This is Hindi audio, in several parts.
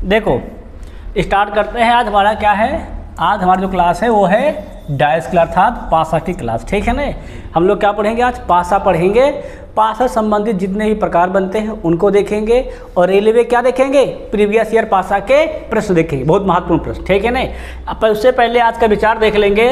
देखो स्टार्ट करते हैं। आज हमारा क्या है, आज हमारी जो क्लास है वो है डायस्केलर अर्थात पासा की क्लास। ठीक है ना, हम लोग क्या पढ़ेंगे आज, पासा पढ़ेंगे। पासा संबंधित जितने भी प्रकार बनते हैं उनको देखेंगे और रेलवे क्या देखेंगे, प्रीवियस ईयर पासा के प्रश्न देखेंगे, बहुत महत्वपूर्ण प्रश्न। ठीक है ना, अब उससे पहले आज का विचार देख लेंगे।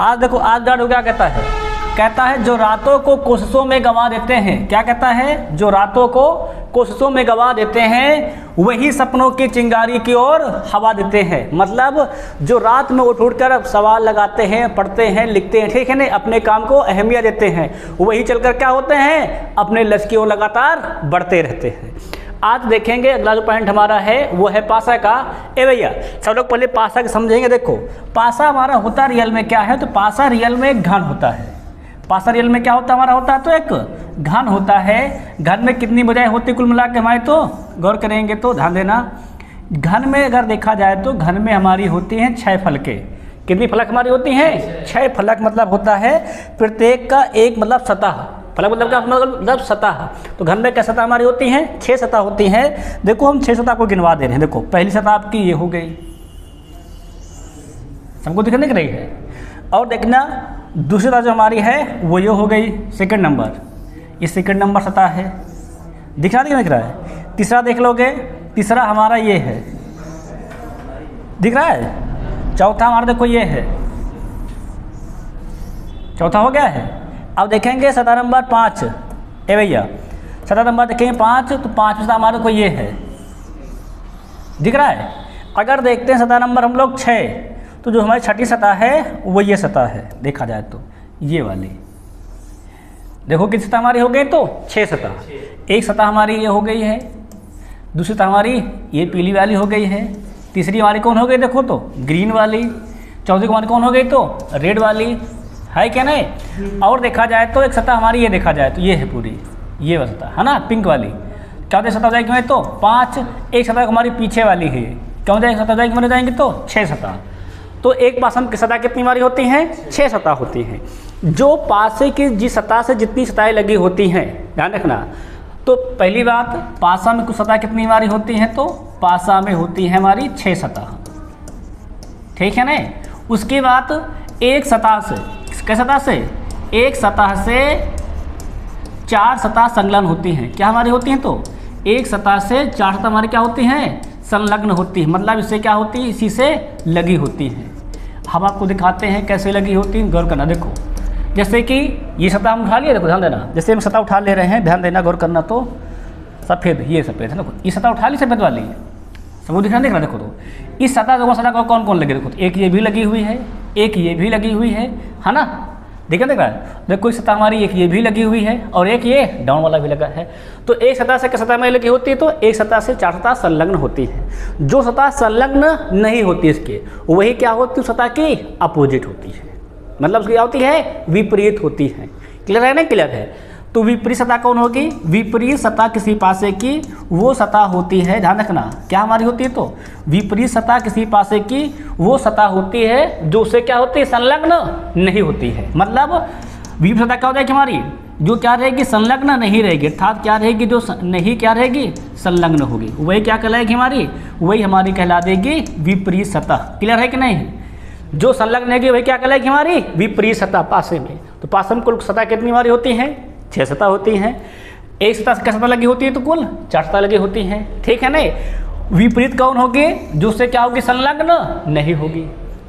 आज देखो, आज डाटो क्या कहता है जो रातों को कोशिशों में गंवा देते हैं, क्या कहता है, जो रातों को कोशिशों में गंवा देते हैं वही सपनों की चिंगारी की ओर हवा देते हैं। मतलब जो रात में उठ कर सवाल लगाते हैं, पढ़ते हैं, लिखते हैं, ठीक है ना, अपने काम को अहमियत देते हैं, वही चलकर क्या होते हैं, अपने लक्ष्य की ओर लगातार बढ़ते रहते हैं। आज देखेंगे अगला जो पॉइंट हमारा है वो है पासा का। ए भैया सब लोग पहले पासा के समझेंगे। देखो पासा हमारा होता रियल में क्या है, तो पासा रियल में घन होता है। पासा रियल में क्या होता है, हमारा होता है तो एक घन होता है। घन में कितनी भुजाएं होती कुल मिला के हमारे, तो गौर करेंगे तो ध्यान देना, घन में अगर देखा जाए तो घन में हमारी होती हैं 6 फलकें। कितनी फलक हमारी होती हैं, 6 फलक। मतलब होता है प्रत्येक का एक मतलब सतह, फलक मतलब क्या, मतलब सतह। तो घन में क्या सतह हमारी होती हैं, 6 सतह होती हैं। देखो हम 6 सतह को गिनवा दे रहे हैं। देखो पहली सतह आपकी ये हो गई, सबको दिखने लग रही है। और देखना दूसरी सतह जो हमारी है वो ये हो गई सेकंड नंबर, ये सेकंड नंबर सतह है, दिख रहा है। तीसरा देख लोगे, तीसरा हमारा ये है, दिख रहा है। चौथा हमारा देखो ये है, चौथा हो गया है। अब देखेंगे सतह नंबर 5। ए भैया सतह नंबर देखेंगे 5, तो 5 सतह हमारे को ये है, दिख रहा है। अगर देखते हैं सतह नंबर हम लोग 6, तो जो हमारी छठी सतह है वो ये सतह है, देखा जाए तो ये वाली। देखो कितनी सतह हमारी हो गई, तो 6 सतह। एक सतह हमारी ये हो गई है, दूसरी सतह हमारी ये पीली वाली हो गई है, तीसरी हमारी कौन हो गई, देखो तो ग्रीन वाली, चौथी हमारी कौन हो गई, तो रेड वाली, है क्या नहीं। और देखा जाए तो एक सतह हमारी ये देखा जाए तो ये है पूरी, ये सतह है ना, पिंक वाली। चौथी सतह जाएगी हमारी तो 5, एक सतह हमारी पीछे वाली है, क्यों जाएगी सतह जाएगी हमारे जाएंगे तो 6 सतह। तो एक पासम की सतह कितनी हमारी होती हैं, 6 सतह होती हैं। जो पासे की जिस सतह से जितनी सतहें लगी होती हैं, ध्यान रखना। तो पहली बात, पासा में कुछ सतह कितनी हमारी होती हैं, तो पासा में होती है हमारी 6 सतह, ठीक है ना। उसके बाद एक सतह से, किस सतह से, एक सतह से 4 सतह संलग्न होती हैं। क्या हमारी होती हैं, तो एक सतह से 4 सतह हमारी क्या होती हैं, संलग्न होती है। मतलब इससे क्या होती है, इसी से लगी होती हैं। हम आपको दिखाते हैं कैसे लगी होती है, गौर करना। देखो जैसे कि ये सतह हम उठा लिए, देखो ध्यान देना, जैसे हम सतह उठा ले रहे हैं, ध्यान देना, गौर करना। तो सफ़ेद, ये सफ़ेद है, देखो ये सतह उठा ली सफ़ेद वाली, सबको दिखना देखना। देखो तो इस सतह सतह को कौन कौन लगे, देखो तो एक ये भी लगी हुई है, एक ये भी लगी हुई है ना, देख रहा है। देखो इस सतह हमारी एक ये भी लगी हुई है और एक ये डाउन वाला भी लगा है। तो एक सतह से किस सतह में लगी होती है, तो एक सतह से 4 सतह संलग्न होती है। जो सतह संलग्न नहीं होती इसके, वही क्या होती है, सतह की अपोजिट होती है। मतलब उसकी क्या होती है, विपरीत होती है। क्लियर है ना, क्लियर है। तो विपरीत सतह कौन होगी, विपरीत सतह किसी पासे की वो सतह होती है, ध्यान रखना, क्या हमारी होती है, तो विपरीत सतह किसी पासे की वो सतह होती है जो उससे क्या होती है, संलग्न नहीं होती है। मतलब विपरीत सतह क्या हो जाएगी हमारी, जो क्या रहेगी, संलग्न नहीं रहेगी, अर्थात क्या रहेगी, जो नहीं क्या रहेगी, संलग्न होगी, वही क्या कहलाएगी हमारी, वही हमारी कहला देगी विपरीत सतह। क्लियर है कि नहीं। जो संलग्न रहेगी वही क्या कहलाएगी हमारी, विपरीत सतह पासे में। तो पासे में कुल सतह कितनी हमारी होती हैं, 6 सतह होती हैं। एक सतह से क्या सतह लगी होती है, तो कुल 4 सतह लगी होती हैं, ठीक है ना। विपरीत कौन होगी, जो उससे क्या होगी, संलग्न नहीं होगी।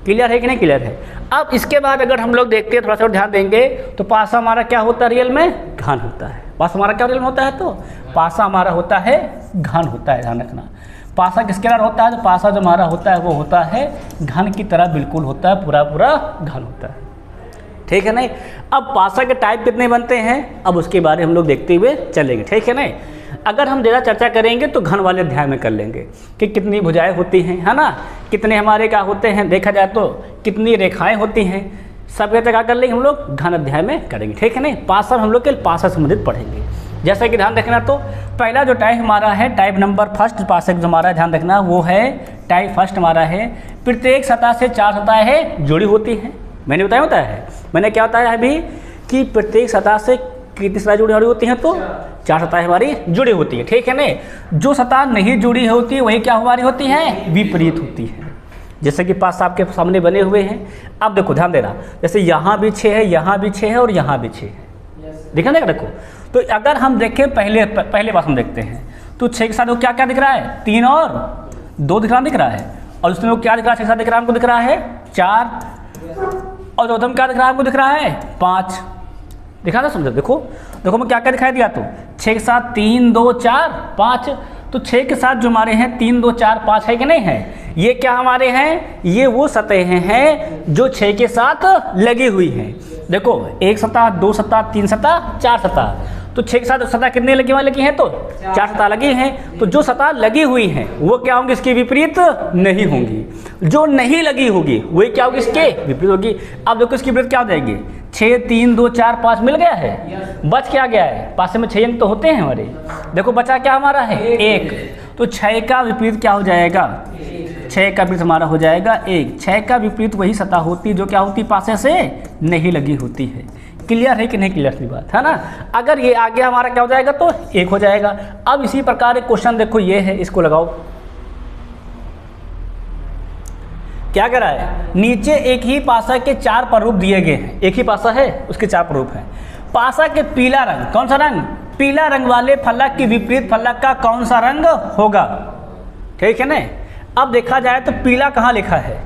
क्लियर है कि नहीं, क्लियर है। अब इसके बाद अगर हम लोग देखते हैं, थोड़ा सा ध्यान देंगे, तो पासा हमारा क्या होता है रियल में, घन होता है। पासा हमारा क्या रियल में होता है, तो पासा हमारा होता है घन होता है, ध्यान रखना। पासा किसके तरह होता है, तो पासा जो हमारा होता है वो होता है घन की तरह, बिल्कुल होता है, पूरा पूरा घन होता है, ठीक है नहीं। अब पासा के टाइप कितने बनते हैं, अब उसके बारे में हम लोग देखते हुए चलेंगे, ठीक है नहीं। अगर हम ज़्यादा चर्चा करेंगे तो घन वाले अध्याय में कर लेंगे कि कितनी भुजाएं होती हैं, है ना, कितने हमारे क्या होते हैं, देखा जाए तो कितनी रेखाएं होती हैं, सब जगह कर लेंगे हम लोग, घन अध्याय में करेंगे, ठीक है नहीं। पासा हम लोग के पासा संबंधित पढ़ेंगे। जैसा कि ध्यान रखना, तो पहला जो टाइप हमारा है, टाइप नंबर फर्स्ट पासा जो हमारा ध्यान रखना वो है टाइप फर्स्ट हमारा है, प्रत्येक सतह से 4 सतहें जुड़ी होती हैं। मैंने बताया होता है, मैंने क्या बताया है अभी कि प्रत्येक सतह से कितनी सतह जुड़ी होती हैं? तो 4 सतह हमारी जुड़ी होती है, ठीक है ना। जो सतह नहीं जुड़ी होती वही क्या हमारी होती है? विपरीत होती है। जैसे कि 5 आपके सामने बने हुए हैं। अब देखो ध्यान देना, जैसे यहाँ भी 6 है, यहाँ भी 6 है और यहाँ भी 6 है, देखा ना? देखो तो अगर हम देखें पहले बात हम देखते हैं तो 6 के साथ वो क्या क्या दिख रहा है? 3 और 2 दिख रहा है। और उसमें वो क्या दिख रहा है? 6 के साथ दिख रहा है, हमको दिख रहा है 4। और चौथे में क्या दिख रहा है? हमको दिख रहा है 5। दिखा ना? समझो, देखो देखो मैं क्या क्या दिखाई दिया। तो 6 के साथ 3 2 4 5, तो 6 के साथ जो हमारे हैं 3 2 4 5 है कि नहीं है? ये क्या हमारे हैं? ये वो सतहें हैं जो 6 के साथ लगी हुई हैं। देखो 1 सतह, 2 सतह, 3 सतह, 4 सतह। तो 6 के साथ सतह कितने लगी हैं? तो 4 सतह लगी हैं। तो जो सतह लगी हुई हैं वो क्या होंगी? इसके विपरीत नहीं होंगी। जो नहीं लगी होगी वही क्या होगी? इसके विपरीत होगी। अब देखो इसकी विपरीत क्या हो जाएगी? 6 3 2 4 5 मिल गया है, बच क्या गया है? पास में 6 अंक तो होते हैं हमारे। देखो बचा क्या हमारा है? 1। तो 6 का विपरीत क्या हो जाएगा? 6 का विपरीत हमारा हो जाएगा 1। 6 का विपरीत वही सतह होती है जो क्या होती? पासे से नहीं लगी होती है। क्लियर है कि नहीं? क्लियर सी बात है ना। अगर ये आगे हमारा क्या हो जाएगा? तो 1 हो जाएगा। अब इसी प्रकार एक क्वेश्चन देखो, ये है, इसको लगाओ। क्या कह रहा है? नीचे एक ही पासा के 4 प्रारूप दिए गए हैं। एक ही पासा है, उसके 4 प्रारूप हैं। पासा के पीला रंग, कौन सा रंग? पीला रंग वाले फलक के विपरीत फलक का कौन सा रंग होगा? ठीक है ना। अब देखा जाए तो पीला कहाँ लिखा है?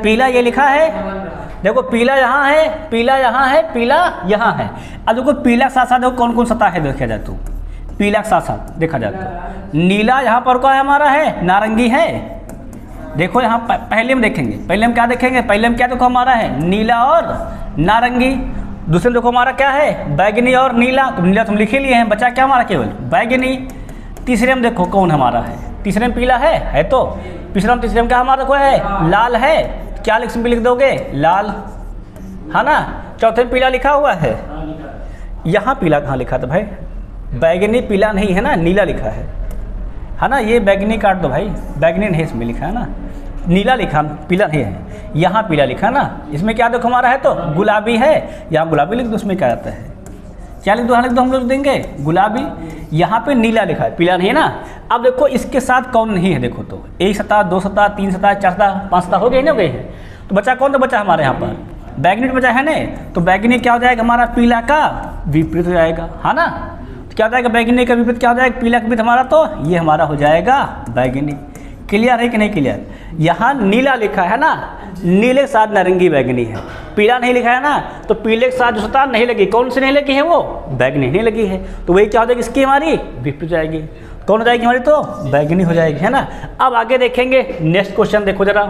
पीला ये लिखा है, देखो पीला यहाँ है, पीला यहाँ है, पीला यहाँ है। अब देखो पीला के साथ साथ देखो कौन कौन सतह है देखा जाए तो। पीला के साथ साथ देखा जाए तो नीला यहाँ पर क्या है हमारा है? नारंगी है। देखो यहाँ पहले में देखेंगे, पहले हम क्या देखेंगे? पहले में क्या देखो हमारा है? नीला और नारंगी। दूसरे में देखो हमारा क्या है? बैगनी और नीला। तो नीला तुम लिखे लिए हैं, बचा क्या हमारा? केवल बैगनी। तीसरे में देखो कौन हमारा है? तीसरे में पीला है तो तीसरे में क्या हमारा कोई है? लाल है। क्या लिख दोगे? लाल, है ना। चौथे में पीला लिखा हुआ है, यहाँ पीला कहाँ लिखा था भाई? बैगनी पीला नहीं है ना, नीला लिखा है ना। ये बैगनी काट दो भाई, बैगनी नहीं इसमें लिखा है ना, नीला लिखा, पीला नहीं है। यहाँ पीला लिखा है ना। इसमें क्या देखो हमारा है? तो गुलाबी है, यहाँ गुलाबी लिख दो। उसमें क्या आता है? क्या लिख दो? हाँ लिख दो, हम लोग देंगे गुलाबी। यहाँ पे नीला लिखा है, पीला नहीं है ना। अब देखो इसके साथ कौन नहीं है? देखो तो 1 सतह, 2 सतह, 3 सतह, 4 सतह, 5 सतह हो गए ना, गए हैं। तो बचा कौन? तो बचा हमारे यहाँ पर बैगनी बचा है ना। तो बैगनी क्या हो जाएगा हमारा? पीला का विपरीत हो जाएगा, है ना। तो क्या हो जाएगा? बैगनी का विपरीत क्या हो जाएगा? पीला का विपरीत हमारा, तो ये हमारा हो जाएगा बैगनी। क्लियर है कि नहीं क्लियर? यहाँ नीला लिखा है ना, नीले के साथ नारंगी बैगनी है। पीला नहीं लिखा है ना, तो पीले के साथ जो सतह नहीं लगी, कौन सी नहीं लगी है? वो बैगनी नहीं लगी है। तो वही क्या हो जाएगी? इसकी हमारी विपरीत हो जाएगी। कौन हो जाएगी हमारी? तो बैगनी हो जाएगी, है ना। अब आगे देखेंगे नेक्स्ट क्वेश्चन, देखो जरा।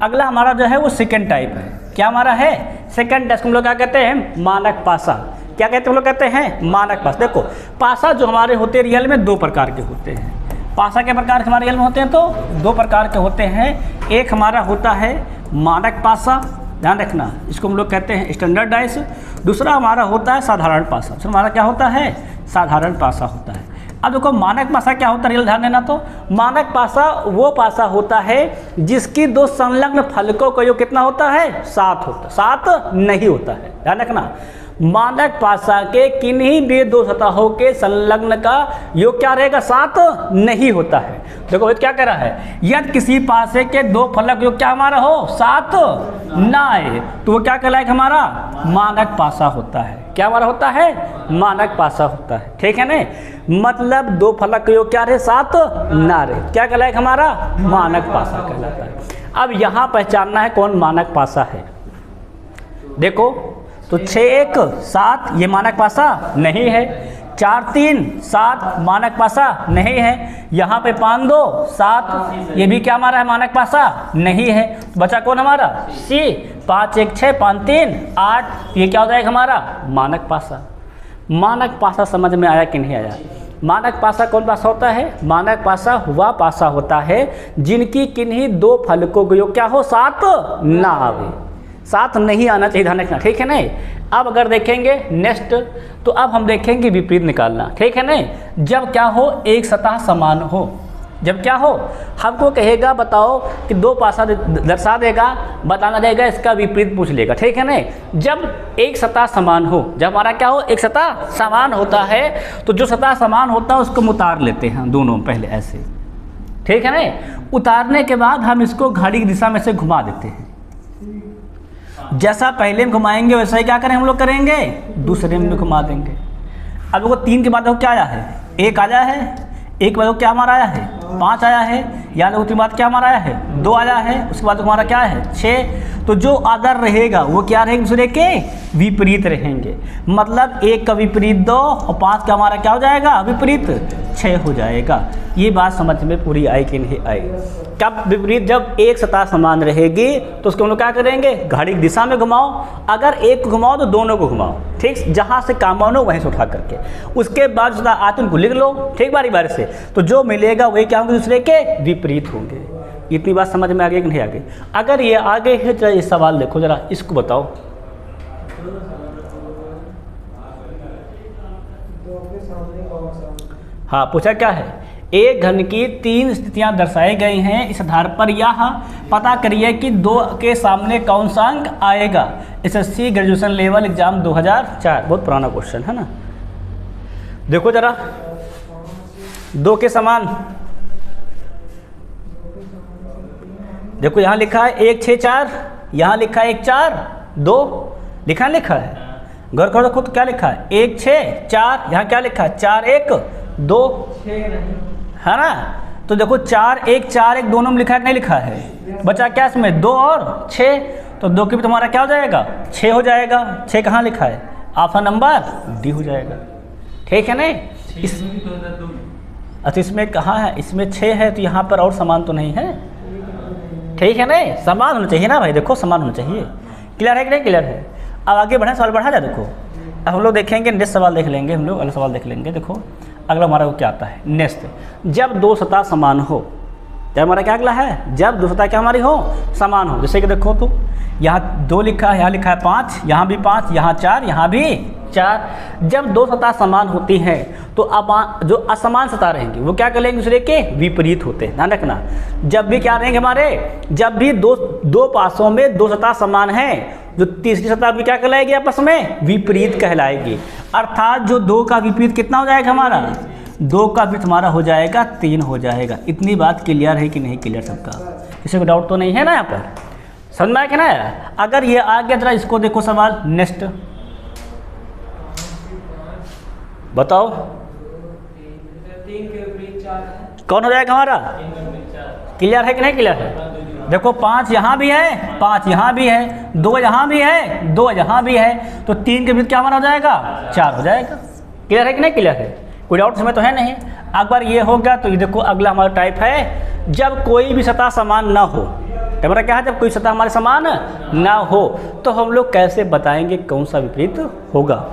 अगला हमारा जो है वो सेकंड टाइप है। क्या हमारा है? Second type. हम लोग क्या कहते हैं? मानक पासा। क्या कहते हैं हम लोग? कहते हैं मानक पासा। देखो पासा जो हमारे होते हैं रियल में 2 प्रकार के होते हैं। पासा के प्रकार हमारे रियल में होते हैं तो 2 प्रकार के होते हैं। एक हमारा होता है मानक पासा, ध्यान रखना, इसको हम लोग कहते हैं स्टैंडर्ड डाइस। दूसरा हमारा होता है साधारण पासा। तो हमारा क्या होता है? साधारण पासा होता है। अब देखो मानक पासा क्या होता है, रियल ध्यान देना। तो मानक पासा वो पासा होता है जिसकी 2 संलग्न फलकों का योग कितना होता है? 7 होता है। 7 नहीं होता है, ध्यान रखना। मानक पासा के किन्हीं भी 2 सतहों के संलग्न का योग क्या रहेगा? 7 नहीं होता है। देखो क्या कह रहा है? यदि किसी पासे के 2 फलक योग क्या हमारा हो? 7 ना आए तो वो क्या कहलाएगा? हमारा मानक पासा होता है। क्या हमारा होता है? मानक पासा होता है, ठीक है ना। मतलब 2 फलक योग क्या रहे? 7 ना रहे, क्या कहलाएगा? हमारा मानक पासा कहलाता है। अब यहाँ पहचानना है कौन मानक पासा है। देखो तो 6 1 7 ये मानक पासा नहीं है। 4 3 7 मानक पासा नहीं है। यहाँ पे 5 2 7 ये भी क्या हमारा है? मानक पासा नहीं है। बचा कौन हमारा? सी। 5 1 6 5 3 8 ये क्या हो जाएगा? हमारा मानक पासा। मानक पासा समझ में आया कि नहीं आया? मानक पासा कौन पासा होता है? मानक पासा वह पासा होता है जिनकी किन्हीं 2 फलकों का योग क्या हो? 7 ना आवे। 7 नहीं आना चाहिए, ध्यान रखना, ठीक है ना। अब अगर देखेंगे नेक्स्ट, तो अब हम देखेंगे विपरीत निकालना, ठीक है ना। जब क्या हो? एक सतह समान हो, जब क्या हो, हमको कहेगा बताओ कि दो पासा दर्शा देगा, बताना रहेगा इसका विपरीत पूछ लेगा, ठीक है ना। जब एक सतह समान हो, जब हमारा क्या हो, एक सतह समान होता है, तो जो सतह समान होता है उसको हम उतार लेते हैं दोनों पहले ऐसे, ठीक है ना। उतारने के बाद हम इसको घड़ी की दिशा में से घुमा देते हैं। जैसा पहले हम घुमाएंगे वैसा ही क्या करें हम लोग करेंगे, दूसरे में घुमा देंगे। अब देखो 3 के बाद देखो क्या आया है, 1 आया है, 1 के बाद क्या हमारा आया है, 5 आया है, या देखो 3 बाद क्या हमारा आया है, 2 आया है, उसके बाद हमारा क्या है 6। तो जो आदर रहेगा वो क्या रहेंगे, दूसरे के विपरीत रहेंगे। मतलब 1 का विपरीत 2 और 5 का हमारा क्या हो जाएगा, विपरीत 6 हो जाएगा। ये बात समझ में पूरी आई कि नहीं आई। कब विपरीत, जब एक सतह समान रहेगी तो उसको हम लोग क्या करेंगे, घड़ी की दिशा में घुमाओ। अगर एक को घुमाओ तो दोनों को घुमाओ, ठीक, जहाँ से काम हो वहीं से उठा करके। उसके बाद सतह आते उनको लिख लो, ठीक, बारी बारी से। तो जो मिलेगा वही क्या होंगे, दूसरे के विपरीत होंगे। इतनी बात समझ में आ गई कि नहीं आ गई। अगर ये आगे है जरा ये सवाल देखो, जरा इसको बताओ। हाँ, पूछा क्या है, एक घन की 3 स्थितियां दर्शाई गई हैं। इस आधार पर यह पता करिए कि 2 के सामने कौन सा अंक आएगा। एसएससी ग्रेजुएशन लेवल एग्जाम 2004, बहुत पुराना क्वेश्चन है ना। देखो जरा, 2 के समान, देखो यहाँ लिखा है 1 6 4, यहाँ लिखा है 1 4 2, लिखा है गौर करो खुद, क्या लिखा है 1 6 4, यहाँ क्या लिखा है 4 1 2, है ना। तो देखो 4 1 4 1 दोनों में लिखा है कि नहीं लिखा है, बचा क्या इसमें 2 और 6, तो 2 के भी तुम्हारा क्या हो जाएगा 6 हो जाएगा। 6 कहाँ लिखा है, ऑप्शन नंबर डी हो जाएगा, ठीक है ना। अच्छा इसमें कहाँ है, इसमें 6 है तो यहाँ पर और समान तो नहीं है, ठीक है ना, समान होना चाहिए ना भाई, देखो समान होना चाहिए। क्लियर है कि नहीं क्लियर है। अब आगे बढ़े, सवाल बढ़ा जाए। देखो अब हम लोग देखेंगे, नेक्स्ट सवाल देख लेंगे हम लोग, अगला सवाल देख लेंगे। देखो अगला हमारा क्या आता है नेक्स्ट, जब 2 सतह समान हो। जब हमारा क्या अगला है, जब 2 सतह क्या हमारी हो, समान हो। जैसे कि देखो तो यहाँ 2 लिखा है, यहाँ लिखा है 5, यहाँ भी 5, यहाँ 4, यहाँ भी 4। जब 2 सतह समान होती हैं तो अब जो असमान सतह रहेंगी वो क्या करेंगे, दूसरे के विपरीत होते हैं, ध्यान रखना। जब भी क्या रहेंगे हमारे, जब भी दो पासों में 2 सतह समान हैं, जो तीसरी सतह भी क्या कहलाएगी, आपस में विपरीत कहलाएगी। अर्थात जो 2 का विपरीत कितना हो जाएगा हमारा, 2 का विपरीत हमारा हो जाएगा 3 हो जाएगा। इतनी बात क्लियर है कि नहीं क्लियर सबका, किसी को डाउट तो नहीं है ना यहाँ पर, समझ में आया कि ना। अगर ये आ गया जरा इसको देखो सवाल नेक्स्ट, बताओ 3 के विपरीत 4 है, कौन हो जाएगा हमारा, क्लियर है कि नहीं क्लियर है। देखो 5 यहाँ भी है, 5 यहाँ भी है, 2 यहाँ भी है, 2 यहाँ भी है, तो 3 के विपरीत क्या हमारा हो जाएगा 4 हो जाएगा। क्लियर है कि नहीं क्लियर है, कोई डाउट इसमें तो है नहीं। अगर ये हो गया तो ये देखो अगला हमारा टाइप है, जब कोई भी सतह समान ना हो। हमारा क्या है, जब कोई सतह हमारे समान ना हो तो हम लोग कैसे बताएंगे कौन सा विपरीत होगा।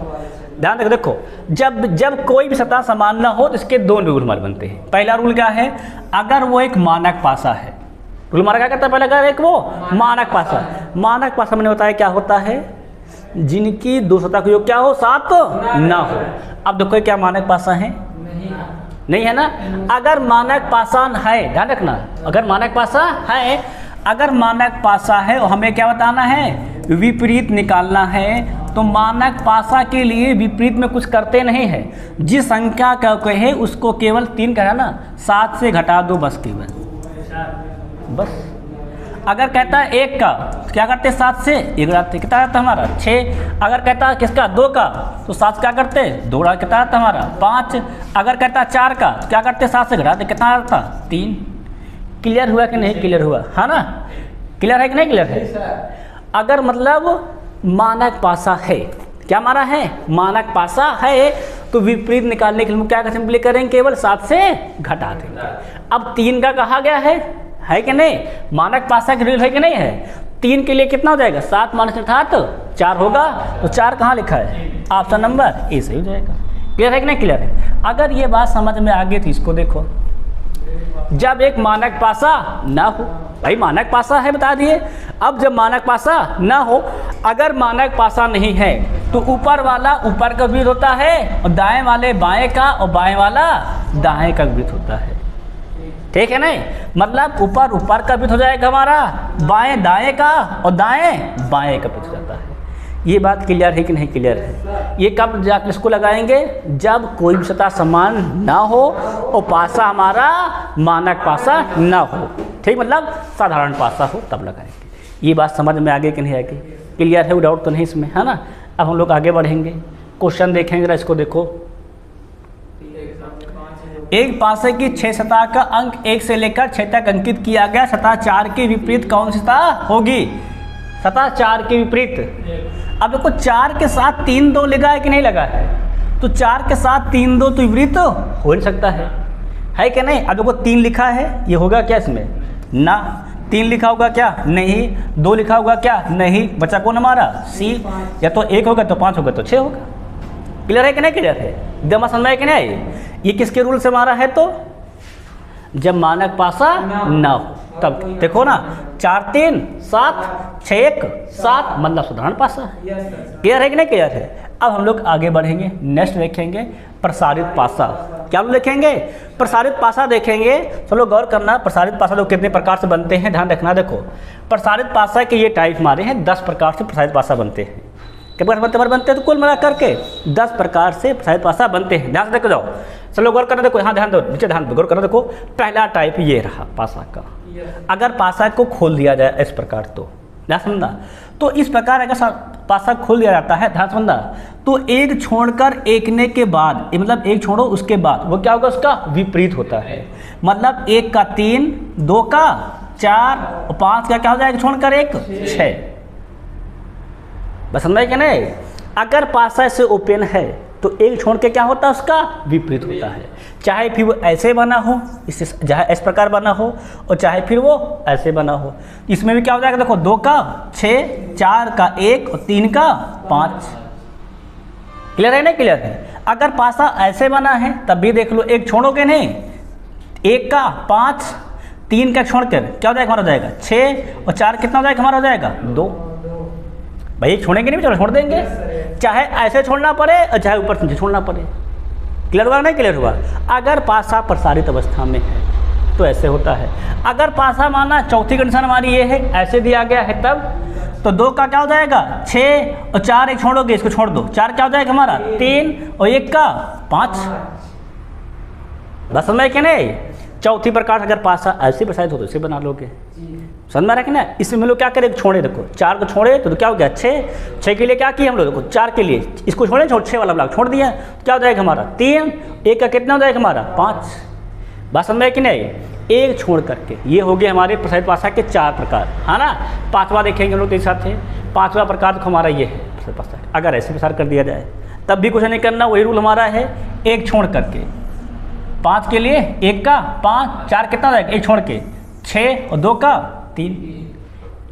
ध्यान रखो, देखो जब कोई भी सतह समान ना हो तो इसके 2 रूल हमारे बनते हैं। पहला रूल क्या है, अगर वो एक मानक पासा है, रूल हमारा क्या करता है, पहले अगर एक वो मानक पासा, मानक पासा मैंने बताया क्या होता है, जिनकी 2 सतह का योग क्या हो, 7 ना हो। अब देखो क्या मानक पासा है, नहीं है ना। अगर मानक पासा है, ध्यान रखना, अगर मानक पासा है, अगर मानक पासा है और हमें क्या बताना है, विपरीत निकालना है, तो मानक पासा के लिए विपरीत में कुछ करते नहीं है। जिस संख्या का कहे उसको केवल 3 का है ना, 7 से घटा दो बस, केवल बस। अगर कहता है 1 का तो क्या करते 7 से 1 घटाते, कितना आता हमारा 6। अगर कहता है किसका 2 का तो 7 क्या करते 2 घटा, कितना आता हमारा 5। अगर कहता है 4 का तो क्या करते 7 से घटाते, कितना आता 3। क्लियर हुआ कि नहीं क्लियर हुआ, है ना, क्लियर है कि नहीं क्लियर है। अगर मतलब मानक पासा है, क्या माना है, मानक पासा है, तो विपरीत निकालने के लिए क्या सिंपली करेंगे, केवल 7 से घटा देंगे। अब 3 का कहा गया है कि नहीं, मानक पासा की रूल है कि नहीं है। 3 के लिए कितना हो जाएगा, 7 माइनस 4 होगा, तो 4 कहाँ लिखा है, ऑप्शन नंबर ए सही हो जाएगा। क्लियर है कि नहीं क्लियर है। अगर ये बात समझ में आ गई तो इसको देखो, जब एक मानक पासा ना हो, भाई मानक पासा है बता दिए। अब जब मानक पासा ना हो, अगर मानक पासा नहीं है तो ऊपर वाला ऊपर का विपरीत होता है और दाएं वाले बाएं का और बाएं वाला दाएं का विपरीत होता है। ठीक है नहीं, मतलब ऊपर ऊपर का विपरीत हो जाएगा हमारा, बाएं दाएं का और दाएं बाएं का विपरीत हो जाता है। ये बात क्लियर है कि नहीं क्लियर है? ये कब जाकर इसको लगाएंगे? जब कोई भी सतह समान ना हो और पासा हमारा मानक पासा ना हो, ठीक, मतलब साधारण पासा हो, तब लगाएंगे। ये बात समझ में आगे कि नहीं आगे? क्लियर है? डाउट तो नहीं इसमें, है ना? अब हम लोग आगे बढ़ेंगे, क्वेश्चन देखेंगे। इसको देखो, एक पासे की 6 सतह का अंक 1 से लेकर 6 तक अंकित किया गया। सतह 4 के विपरीत कौन सी सतह होगी? सतह 4 के विपरीत। अब देखो 4 के साथ 3 2 लगा है कि नहीं लगा है? तो 4 के साथ 3 2 तो विपरीत तो हो नहीं सकता है कि नहीं? अब देखो 3 लिखा है, ये होगा क्या इसमें? ना। 3 लिखा होगा क्या? नहीं। 2 लिखा होगा क्या? नहीं। बचा कौन हमारा? सी। या तो 1 होगा तो 5 होगा तो 6 होगा। क्लियर है कि नहीं क्लियर है? एकदम समझ में है कि नहीं? ये किसके रूल से मारा है? तो जब मानक पासा ना हो तब। देखो ना, 4 3 7 6 1 7 मतलब साधारण पासा है। क्लियर है कि नहीं क्लियर है? अब हम लोग आगे बढ़ेंगे, नेक्स्ट देखेंगे प्रसारित पासा। क्या लिखेंगे? प्रसारित पासा देखेंगे। चलो गौर करना, प्रसारित पासा लोग कितने प्रकार से बनते हैं, ध्यान रखना। देखो प्रसारित पासा के ये टाइप हमारे हैं, 10 प्रकार से प्रसारित पासा बनते हैं। कितने प्रकार बनते हैं? तो कुल मिला करके 10 प्रकार से प्रसारित पासा बनते हैं। ध्यान से देखो जाओ, चलो गौर करना। देखो यहाँ ध्यान दो, नीचे ध्यान दो, गौर करना। देखो पहला टाइप ये रहा पासा का। अगर पासा को खोल दिया जाए इस प्रकार, तो ध्यान समझना, तो इस प्रकार अगर पासा खोल दिया जाता है, ध्यान समझना, तो एक छोड़कर एकने के बाद, मतलब एक छोड़ो उसके बाद वो क्या होगा? उसका विपरीत होता है। मतलब 1 का 3, 2 का 4 और 5 का क्या हो जाएगा? छोड़कर 1 6। बस समझ कि नहीं? अगर पासा से ओपन है तो एक छोड़ के क्या होता है? उसका विपरीत होता है। चाहे फिर वो ऐसे बना हो, चाहे इस प्रकार बना हो, और चाहे फिर वो ऐसे बना हो। इसमें भी क्या हो जाएगा? देखो 2 का 6, 4 का 1 और 3 का 5। क्लियर है? नहीं क्लियर है? अगर पासा ऐसे बना है तब भी देख लो, एक छोड़ोगे नहीं, 1 का 5, 3 का छोड़कर क्या हो जाएगा? हमारा हो जाएगा 6 और 4 कितना हो जाएगा? हमारा हो जाएगा 2। भाई छोड़ेंगे नहीं, चलो छोड़ देंगे, चाहे ऐसे छोड़ना पड़े और चाहे ऊपर से नीचे छोड़ना पड़े। क्लियर हुआ नहीं क्लियर हुआ? अगर पासा प्रसारित अवस्था में है तो ऐसे होता है। अगर पासा माना चौथी कंडीशन हमारी ये है, ऐसे दिया गया है तब, तो 2 का क्या हो जाएगा? 6 और 4 एक छोड़ोगे, इसको छोड़ दो, 4 क्या हो जाएगा हमारा? 3 और 1 का 5। बस समझ में कि नहीं? चौथी प्रकार अगर पासा ऐसे प्रसारित हो तो इसे बना लोगे। समझ में रखना। इसमें हम लोग क्या करें? छोड़े, देखो 4 को छोड़े तो क्या हो गया? 6 के लिए क्या किया हम लोग? देखो 4 के लिए इसको छोड़े, 6 वाला ब्लॉक छोड़ दिया, तो क्या हो जाएगा हमारा? 3, 1 का कितना हो जाएगा हमारा? 5। बात समझ में कि नहीं? एक छोड़ करके ये हो गए हमारे प्रसारित पासा के 4 प्रकार, है ना? 5वां देखेंगे हम लोग एक साथ है। 5वां प्रकार तो हमारा ये है प्रसारित पासा। अगर ऐसे प्रसार कर दिया जाए तब भी कुछ नहीं करना, वही रूल हमारा है, एक छोड़ करके। 5 के लिए 1 का 5, 4 कितना हो जाएगा? 1 छोड़ के 6 और 2 का 3।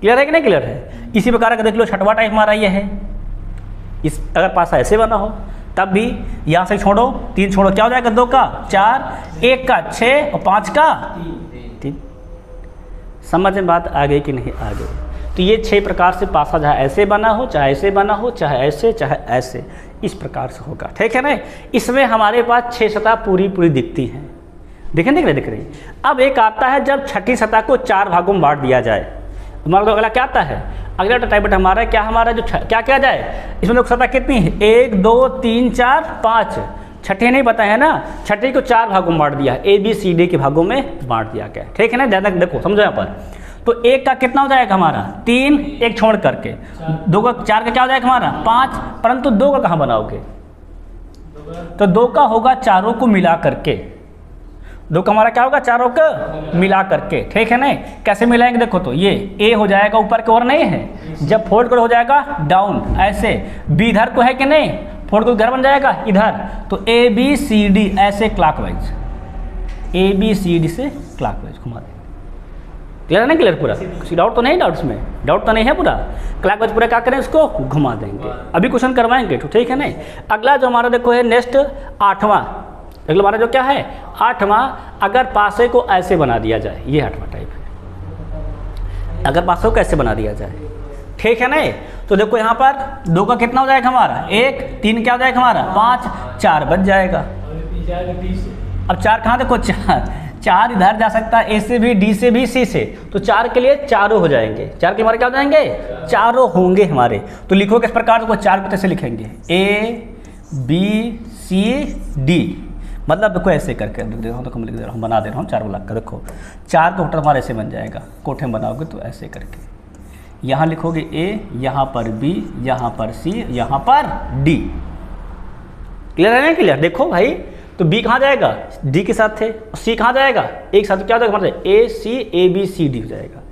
क्लियर है कि नहीं क्लियर है? इसी प्रकार का देख लो 6वां टाइप हमारा ये है। इस अगर पासा ऐसे बना हो तब भी यहाँ से छोड़ो, 3 छोड़ो, क्या हो जाएगा? 2 का 4, 1 का 6 और 5 का 3। समझ में बात आ गई कि नहीं आ गई? तो ये 6 प्रकार से पासा, चाहे ऐसे बना हो, चाहे ऐसे बना हो, चाहे ऐसे, इस प्रकार से होगा। ठीक है ना? इसमें हमारे पास 6 सतह पूरी दिखती हैं। दिख रही। अब एक आता है जब छठी सतह को 4 भागों में बांट दिया जाए। हमारा तो अगला क्या आता है? अगला टाइप हमारा क्या? हमारा जो क्या किया जाए, इसमें लोग सतह कितनी है? 1 2 3 4 5। छठे नहीं बताए है ना? छठी को 4 भागों में बांट दिया है, ABCD के भागों में बांट दिया गया। ठीक है ना? ज़्यादा देखो समझो यहाँ पर। तो 1 का कितना हो जाएगा हमारा? 3, 1 छोड़ करके। 2 का 4 का क्या हो जाएगा हमारा? 5। परंतु 2 का कहाँ बनाओगे? तो 2 का होगा चारों को मिला करके। 2 का हमारा क्या होगा? चारों को मिला करके। ठीक है ना? कैसे मिलाएंगे? देखो तो ये A हो जाएगा ऊपर की ओर, नहीं है? जब फोल्ड कर हो जाएगा डाउन, ऐसे। B इधर को है कि नहीं? फोल्ड को इधर बन जाएगा इधर। तो ABCD ऐसे क्लॉकवाइज, ABCD से क्लॉकवाइज घुमा देंगे। क्लियर है ना? क्लियर पूरा? कुछ डाउट तो नहीं? डाउट इसमें डाउट तो नहीं है पूरा? क्लॉकवाइज पूरा क्या करें? इसको घुमा देंगे। अभी क्वेश्चन करवाएंगे तो ठीक है ना? अगला जो हमारा देखो है नेक्स्ट 8वां। अगला हमारा जो क्या है? 8वां, अगर पासे को ऐसे बना दिया जाए, ये 8वां टाइप है। अगर पासे को ऐसे बना दिया जाए, ठीक है ना? तो देखो यहाँ पर 2 का कितना हो जाएगा हमारा? 1, 3 क्या हो जाएगा हमारा? 5, 4 बच जाएगा। अब 4 कहाँ? देखो 4 इधर जा सकता है, ए से भी, डी से भी, सी से, तो 4 के लिए चारों हो जाएंगे, 4 के हमारे क्या हो जाएंगे, चारों होंगे हमारे। तो लिखोगे इस प्रकार को 4 को ऐसे लिखेंगे ए बी सी डी, मतलब देखो ऐसे करके लिख दे रहा हूँ, तो हम लिख दे रहा हूँ, बना दे रहा हूँ 4 ब्लॉक का। देखो 4 का हमारा ऐसे बन जाएगा, कोठे में बनाओगे तो ऐसे करके, यहाँ लिखोगे ए, यहाँ पर बी, यहाँ पर सी, यहाँ पर डी। क्लियर है ना? क्लियर। देखो भाई, तो बी कहाँ जाएगा, डी के साथ थे, सी कहाँ जाएगा, एक साथ, क्या हो जाएगा हमारे ए सी ए बी सी डी हो जाएगा।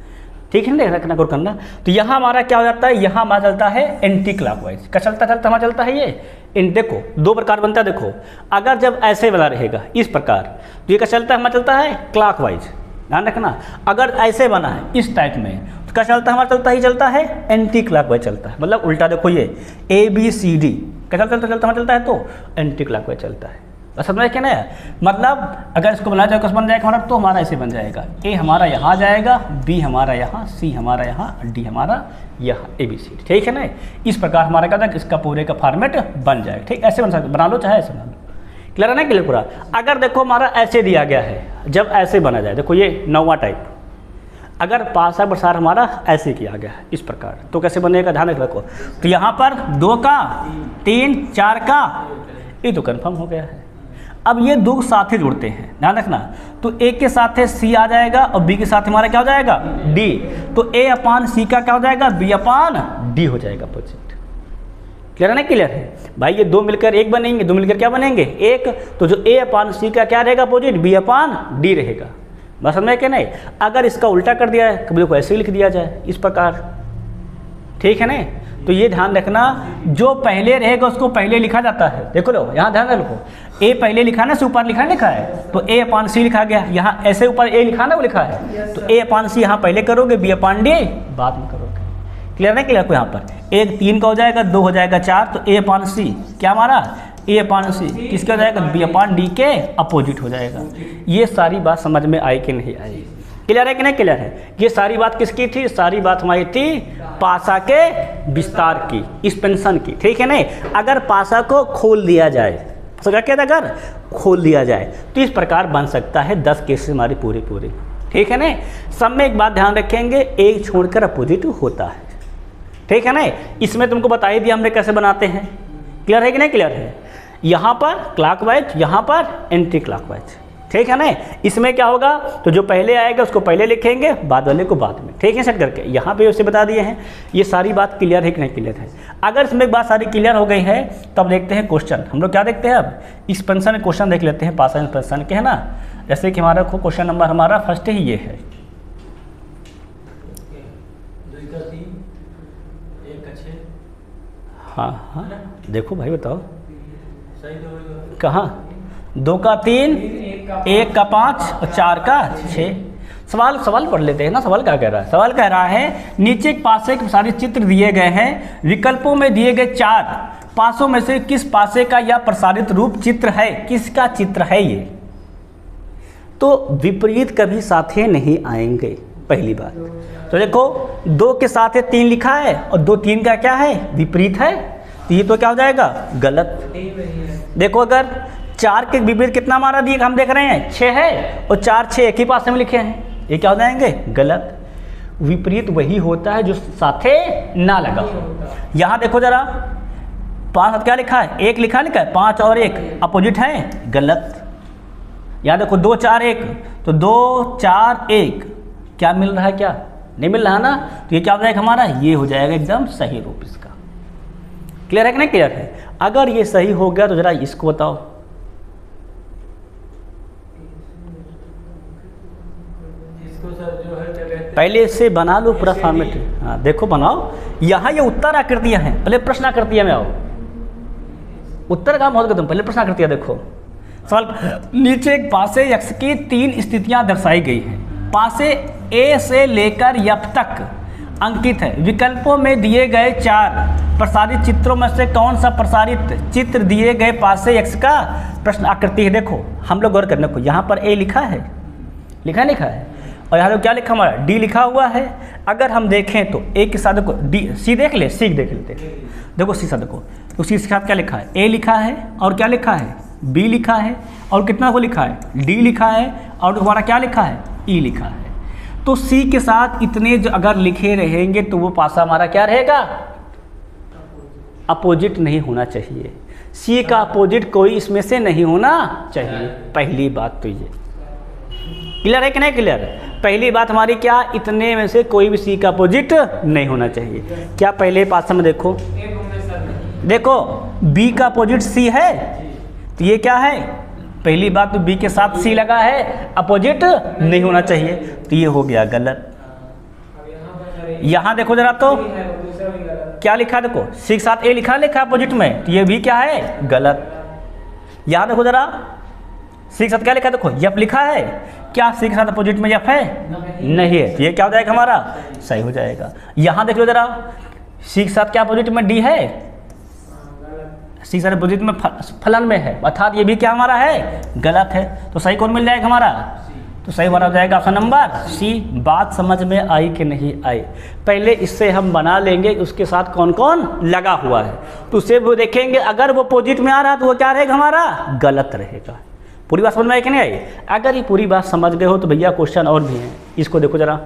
ठीक है ना, रखना गौर करना। तो यहाँ हमारा क्या हो जाता है, यहाँ हमारा चलता है एंटी क्लॉकवाइज। क्या चलता हमारा चलता है ये देखो 2 प्रकार बनता है। देखो अगर जब ऐसे बना रहेगा इस प्रकार, तो ये क्या चलता है, हमारा चलता है क्लॉकवाइज, ध्यान रखना। अगर ऐसे बना है इस टाइप में, तो क्या चलता है हमारा, चलता है एंटी क्लॉकवाइज चलता है, मतलब उल्टा। देखो ये ए बी सी डी क्या चलता है, तो एंटी क्लॉकवाइज चलता है। समझ में क्या ना, मतलब अगर इसको बनाया जाए, बन जाएगा हमारा, तो हमारा ऐसे बन जाएगा, ए हमारा यहाँ जाएगा, बी हमारा यहाँ, सी हमारा यहाँ, डी हमारा यहाँ, ए बी सी। ठीक है ना, इस प्रकार हमारा क्या था, इसका पूरे का फॉर्मेट बन जाएगा। ठीक, ऐसे बन सकते, बना लो चाहे ऐसे बना लो। क्लियर है ना, क्लियर पूरा। अगर देखो हमारा ऐसे दिया गया है, जब ऐसे बना जाए, देखो ये 9वां टाइप, अगर पासा प्रसार हमारा ऐसे किया गया है इस प्रकार, तो कैसे बनेगा, ध्यान रखो। तो यहाँ पर 2 का 3 4 का, ये तो कन्फर्म हो गया है। अब ये 2 साथ ही जुड़ते हैं, ध्यान रखना। तो ए के साथ सी आ जाएगा और बी के साथ हमारा क्या हो जाएगा, डी। तो ए अपान सी का क्या हो जाएगा, बी अपान डी हो जाएगा अपोजिट। क्लियर है ना, क्लियर है भाई। ये 2 मिलकर 1 बनेंगे, 2 मिलकर क्या बनेंगे, 1। तो जो ए अपान सी का क्या रहेगा अपोजिट, बी अपान डी रहेगा। बस समझ में क्या नहीं। अगर इसका उल्टा कर दिया है, कभी को ऐसे ही लिख दिया जाए इस प्रकार। ठीक है ना, तो ये ध्यान रखना, जो पहले रहेगा उसको पहले लिखा जाता है। देखो लो यहाँ ध्यान रखो, ए पहले लिखा ना, से ऊपर लिखा है, तो ए अपान सी लिखा गया, यहाँ ऐसे ऊपर ए लिखा ना, वो लिखा है, तो ए अपान सी यहाँ पहले करोगे, बी अपान डी बाद में करोगे। क्लियर है, क्लियर को। यहाँ पर 1 3 का हो जाएगा, 2 हो जाएगा 4, तो ए अपान सी क्या हमारा, ए अपान सी किसका हो जाएगा, बी अपान डी के अपोजिट हो जाएगा। ये सारी बात समझ में आई कि नहीं आई, क्लियर है कि नहीं, क्लियर है। ये सारी बात किसकी थी, सारी बात हमारी थी पासा के विस्तार की, एक्सपेंशन की। ठीक है नहीं, अगर पासा को खोल दिया जाए, तो क्या कहता है, अगर खोल दिया जाए तो इस प्रकार बन सकता है 10 केसेस हमारे पूरे। ठीक है ना, सब में एक बात ध्यान रखेंगे, एक छोड़कर अपोजिट होता है। ठीक है ना, इसमें तुमको बता ही दिया हमने कैसे बनाते हैं। क्लियर है कि नहीं, क्लियर है। यहाँ पर क्लॉकवाइज, यहाँ पर एंटी क्लॉकवाइज। ठीक है ना, इसमें क्या होगा, तो जो पहले आएगा उसको पहले लिखेंगे, बाद वाले को बाद में। ठीक है, सेट करके यहाँ पे उसे बता दिए हैं। ये सारी बात क्लियर है कि नहीं, क्लियर है। अगर इसमें एक बात सारी क्लियर हो गई है, तब देखते हैं क्वेश्चन। हम लोग क्या देखते हैं अब, एक्सपेंशन क्वेश्चन देख लेते हैं, पासा एक्सपेंशन के, है ना। जैसे कि हमारा क्वेश्चन नंबर हमारा फर्स्ट ही ये है, हाँ देखो भाई बताओ कहाँ, 2 का 3, 1 का 5 और 4 का 6। सवाल पढ़ लेते हैं ना। सवाल क्या कह रहा है, सवाल कह रहा है नीचे एक पासे के सारे चित्र दिए गए हैं, विकल्पों में दिए गए 4 पासों में से किस पासे का यह प्रसारित रूप चित्र है, किसका चित्र है ये। तो विपरीत कभी साथे नहीं आएंगे, पहली बात। तो देखो 2 के साथ 3 लिखा है और 2 3 का क्या है, विपरीत है, तो ये तो क्या हो जाएगा, गलत। देखो अगर 4 के विपरीत कितना हमारा दिए, हम देख रहे हैं 6 है, और 4 6 एक ही पासे में लिखे हैं, ये क्या हो जाएंगे, गलत। विपरीत वही होता है जो साथे ना लगा। यहाँ देखो जरा, 5 साथ क्या लिखा है, 1 लिखा है, 5 और 1 अपोजिट है, गलत। यहाँ देखो 2 4 1, तो 2 4 1 क्या मिल रहा है, क्या नहीं मिल रहा ना, तो ये क्या हो जाएगा हमारा, ये हो जाएगा एकदम सही रूप इसका। क्लियर है कि नहीं, क्लियर है। अगर ये सही हो गया तो जरा इसको बताओ, इसको सर जो है क्या कहते हैं, पहले इससे बना लो पूरा फॉर्मेट। हाँ देखो बनाओ, यहाँ ये उत्तर आकृतियाँ हैं, पहले प्रश्न आकृतियाँ में आओ। उत्तर का बहुत तुम पहले प्रश्न आकृतियाँ देखो। सवाल, नीचे एक पासे यक्ष की 3 स्थितियाँ दर्शाई गई हैं। पासे ए से लेकर यफ तक अंकित है। विकल्पों में दिए गए 4 प्रसारित चित्रों में से कौन सा प्रसारित चित्र दिए गए पासे यक्ष का प्रश्न आकृति है। देखो हम लोग गौर करने को, यहाँ पर ए लिखा है, लिखा है, और यहाँ पर क्या लिखा हमारा, डी लिखा हुआ है। अगर हम देखें तो ए के साथ देखो डी, सी देख ले, सी देख लेते हैं। देखो सी साथ देखो, तो सी के साथ क्या लिखा है, ए लिखा है और क्या लिखा है, बी लिखा है और कितना को लिखा है, डी लिखा है और हमारा क्या लिखा है, ई लिखा है। तो सी के साथ इतने जो अगर लिखे रहेंगे तो वो पासा हमारा क्या रहेगा, अपोजिट नहीं होना चाहिए। सी का अपोजिट कोई इसमें से नहीं होना चाहिए। पहली बात तो ये क्लियर है कि नहीं क्लियर? पहली बात हमारी क्या, इतने में से कोई भी सी का अपोजिट नहीं होना चाहिए। क्या पहले पासा में देखो, देखो बी का अपोजिट सी है, तो ये क्या है, पहली बात तो बी के साथ सी लगा है, अपोजिट नहीं होना चाहिए, तो ये हो गया गलत। यहाँ देखो जरा तो क्या लिखा, देखो सी के साथ ए लिखा अपोजिट में, तो ये भी क्या है, गलत। यहाँ देखो जरा सी के साथ क्या लिखा, देखो एफ लिखा है, क्या सी के साथ अपोजिट में एफ है, नहीं है, तो ये क्या हो जाएगा हमारा, सही हो जाएगा। यहाँ देख लो जरा सी के साथ क्या अपोजिट में डी है, सी के साथ अपोजिट में फलन में है, अर्थात ये भी क्या हमारा है, गलत है। तो सही कौन मिल जाएगा हमारा, तो सही हमारा हो जाएगा ऑप्शन नंबर सी। बात समझ में आई कि नहीं आई? पहले इससे हम बना लेंगे उसके साथ कौन कौन लगा हुआ है, तो उसे वो देखेंगे, अगर वो अपोजिट में आ रहा है तो वो क्या रहेगा हमारा, गलत रहेगा। पूरी बात समझ में आई कि नहीं आई? अगर ये पूरी बात समझ गए हो तो भैया क्वेश्चन और भी हैं, इसको देखो जरा।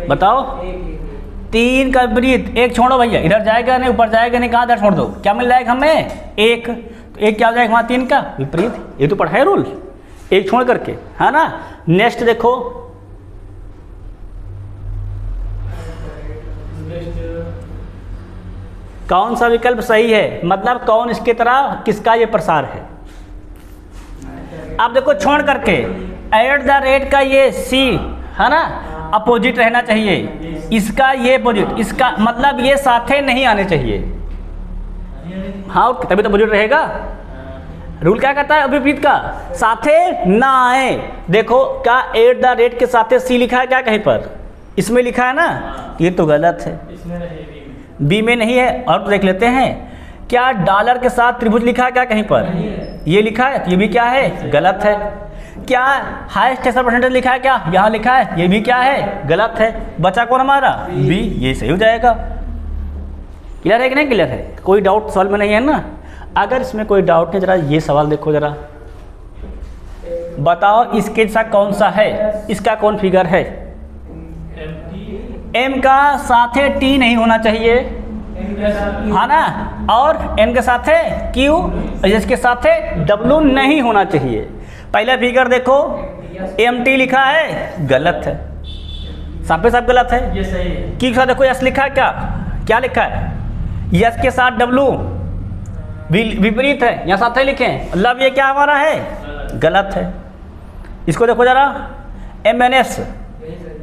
बताओ, तीन का विपरीत, एक छोड़ो भैया, इधर जाएगा नहीं, ऊपर जाएगा नहीं, कहाँ इधर छोड़ दो, क्या मिल जाएगा हमें, एक। तो एक क्या हो जाएगा हमारा, तीन का विपरीत, ये तो पढ़ा है रूल, एक छोड़ करके, है ना। नेक्स्ट देखो, कौन सा विकल्प सही है, मतलब कौन इसके तरह किसका ये प्रसार है। अब देखो छोड़ करके, एट द रेट का ये सी है ना, अपोजिट रहना चाहिए, इसका ये अपोजिट, इसका मतलब ये साथे नहीं आने चाहिए, हाँ तभी तो अपोजिट रहेगा। रूल क्या कहता है विपरीत का, साथे ना आए। देखो क्या एट द रेट के साथे सी लिखा है क्या कहीं पर, इसमें लिखा है ना, ये तो गलत है, बी में नहीं है। और तो देख लेते हैं, क्या डॉलर के साथ त्रिभुज लिखा है क्या कहीं पर, ये लिखा है, तो ये भी क्या है, गलत है। क्या हाईएस्ट टेस्ट परसेंटेज लिखा है क्या, यहाँ लिखा है, ये भी क्या है, गलत है। बचा कौन हमारा, बी, ये सही हो जाएगा। क्लियर है कि नहीं क्लियर है? कोई डाउट सवाल में नहीं है ना? अगर इसमें कोई डाउट नहीं, जरा ये सवाल देखो जरा, बताओ इसके साथ कौन सा है, इसका कौन फिगर है, एम का साथे टी नहीं होना चाहिए, है ना, और एन के साथे क्यू, इसके साथे डब्ल्यू नहीं होना चाहिए। पहले फिगर देखो, एम टी लिखा है, गलत है, साफ पे साफ गलत है। ये सही है। क्यू के साथ देखो एस लिखा है क्या, क्या लिखा है, एस के साथ डब्ल्यू विपरीत है, यहाँ साथ ही लिखें, मतलब ये क्या हमारा है, गलत है। इसको देखो जरा, एम एन एस,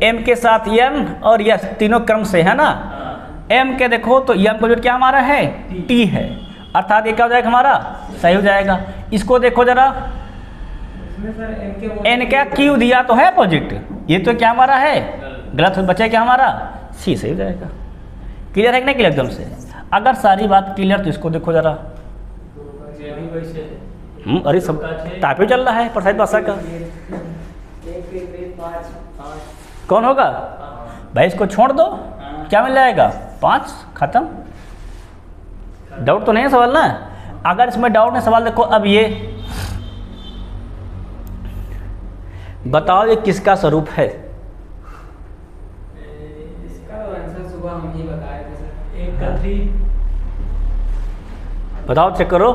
एम के साथ एन और यस तीनों क्रम से है ना, एम के देखो तो एम को जो क्या हमारा है, टी है, अर्थात ये क्या हो जाएगा हमारा, सही हो जाएगा। इसको देखो जरा, एन क्या क्यू दिया तो है अपोजिट, ये तो क्या हमारा है, गलत, बचे क्या हमारा, सी, सही हो जाएगा। क्लियर है कि नहीं क्लियर एकदम से? अगर सारी बात क्लियर तो इसको देखो जरा, अरे सब टाइप चल रहा है प्रसाद भाषा का, कौन होगा भाई, इसको छोड़ दो, क्या मिल जाएगा, 5, खत्म। डाउट तो नहीं है सवाल ना? अगर इसमें डाउट नहीं, सवाल देखो अब ये बताओ ये किसका स्वरूप है, इसका आंसर सुबह हम ही बताए थे सर, एक का 3, बताओ चेक करो,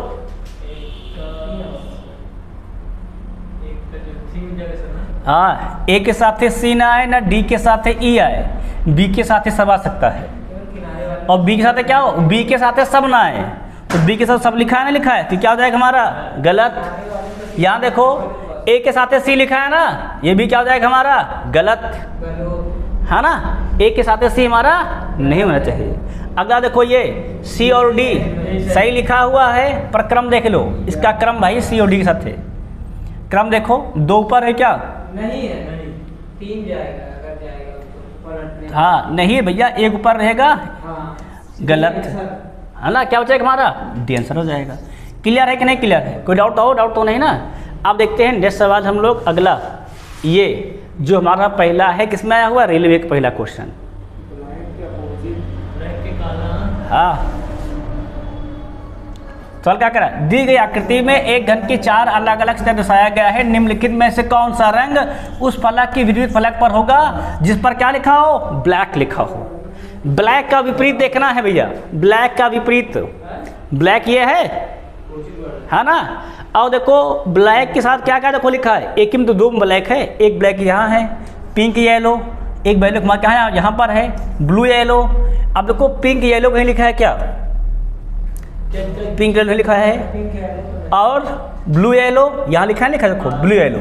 हाँ, ए के साथ सी ना आए ना, डी के साथ ई आए, बी के साथ सब आ सकता है, और बी के साथ क्या हो, बी के साथ सब ना आए, तो बी के साथ सब लिखा है ना, लिखा है, तो क्या हो जाएगा हमारा, गलत। यहाँ देखो ए के साथ सी लिखा है ना, ये भी क्या हो जाएगा हमारा, गलत, है ना, ए के साथ सी हमारा नहीं होना चाहिए। अगला देखो ये सी और डी सही लिखा हुआ है, पर क्रम देख लो, इसका क्रम भाई सी और डी के साथ है, क्रम देखो, 2 ऊपर है क्या, नहीं है, नहीं 3 जाएगा, अगर जाएगा तो पलटने, हाँ नहीं है भैया, एक ऊपर रहेगा, हाँ गलत, है ना, क्या हो जाएगा हमारा, डी आंसर हो जाएगा। क्लियर है कि नहीं क्लियर है? कोई डाउट हो, डाउट तो नहीं ना? अब देखते हैं नेक्स्ट सवाल हम लोग अगला, ये जो हमारा पहला है किसमें आया हुआ, रेलवे का पहला क्वेश्चन। हाँ, सवाल क्या करा, दी गई आकृति में एक घन की 4 अलग अलग सतह दर्शाया गया है, निम्नलिखित में से कौन सा रंग उस फलक की विपरीत फलक पर होगा जिस पर क्या लिखा हो, ब्लैक लिखा हो। ब्लैक का विपरीत देखना है भैया, ब्लैक का विपरीत, ब्लैक ये है ना। और देखो ब्लैक के साथ क्या क्या देखो लिखा है, एक में तो 2 ब्लैक है, एक ब्लैक यहाँ है, पिंक येलो, एक ब्लैक क्या है यहाँ पर है, ब्लू येलो। अब देखो पिंक येलो कहीं लिखा है क्या, पिंक येलो लिखा है, और ब्लू येलो यहाँ लिखा है, देखो ब्लू येलो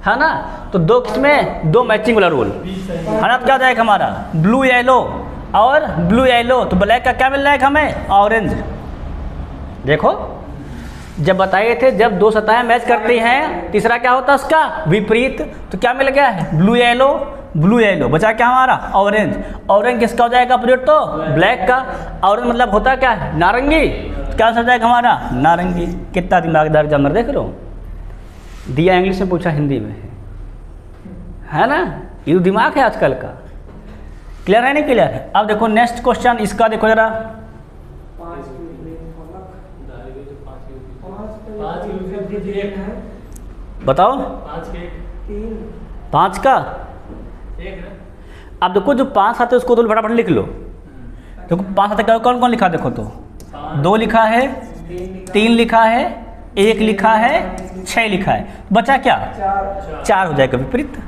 है ना। तो 2 किसमें 2 मैचिंग वाला रूल है ना। तो क्या जाएगा हमारा ब्लू येलो और ब्लू येलो, तो ब्लैक का क्या मिल रहा है हमें, ऑरेंज। देखो जब बताए थे जब 2 सतहें मैच करती हैं तीसरा क्या होता है उसका विपरीत, तो क्या मिल गया है ब्लू येलो, ब्लू येलो बचा क्या हमारा ऑरेंज। ऑरेंज किसका हो जाएगा अपोजिट, तो ब्लैक का। ऑरेंज मतलब होता क्या है नारंगी, क्या हो जाएगा हमारा नारंगी। कितना दिमागदार जानवर देख रहे हो, दिया इंग्लिश में पूछा हिंदी में है ना, ये तो दिमाग है आजकल का। क्लियर है नहीं क्लियर है। अब देखो नेक्स्ट क्वेश्चन इसका देखो जरा, बताओ 5 का। अब देखो जो 5 आते हैं उसको तो फटाफट लिख लो। देखो 5 आते क्या कौन कौन लिखा, देखो तो 2 लिखा है, 3 लिखा है, 1 लिखा है, 6 लिखा है, बचा क्या 4 हो जाएगा विपरीत।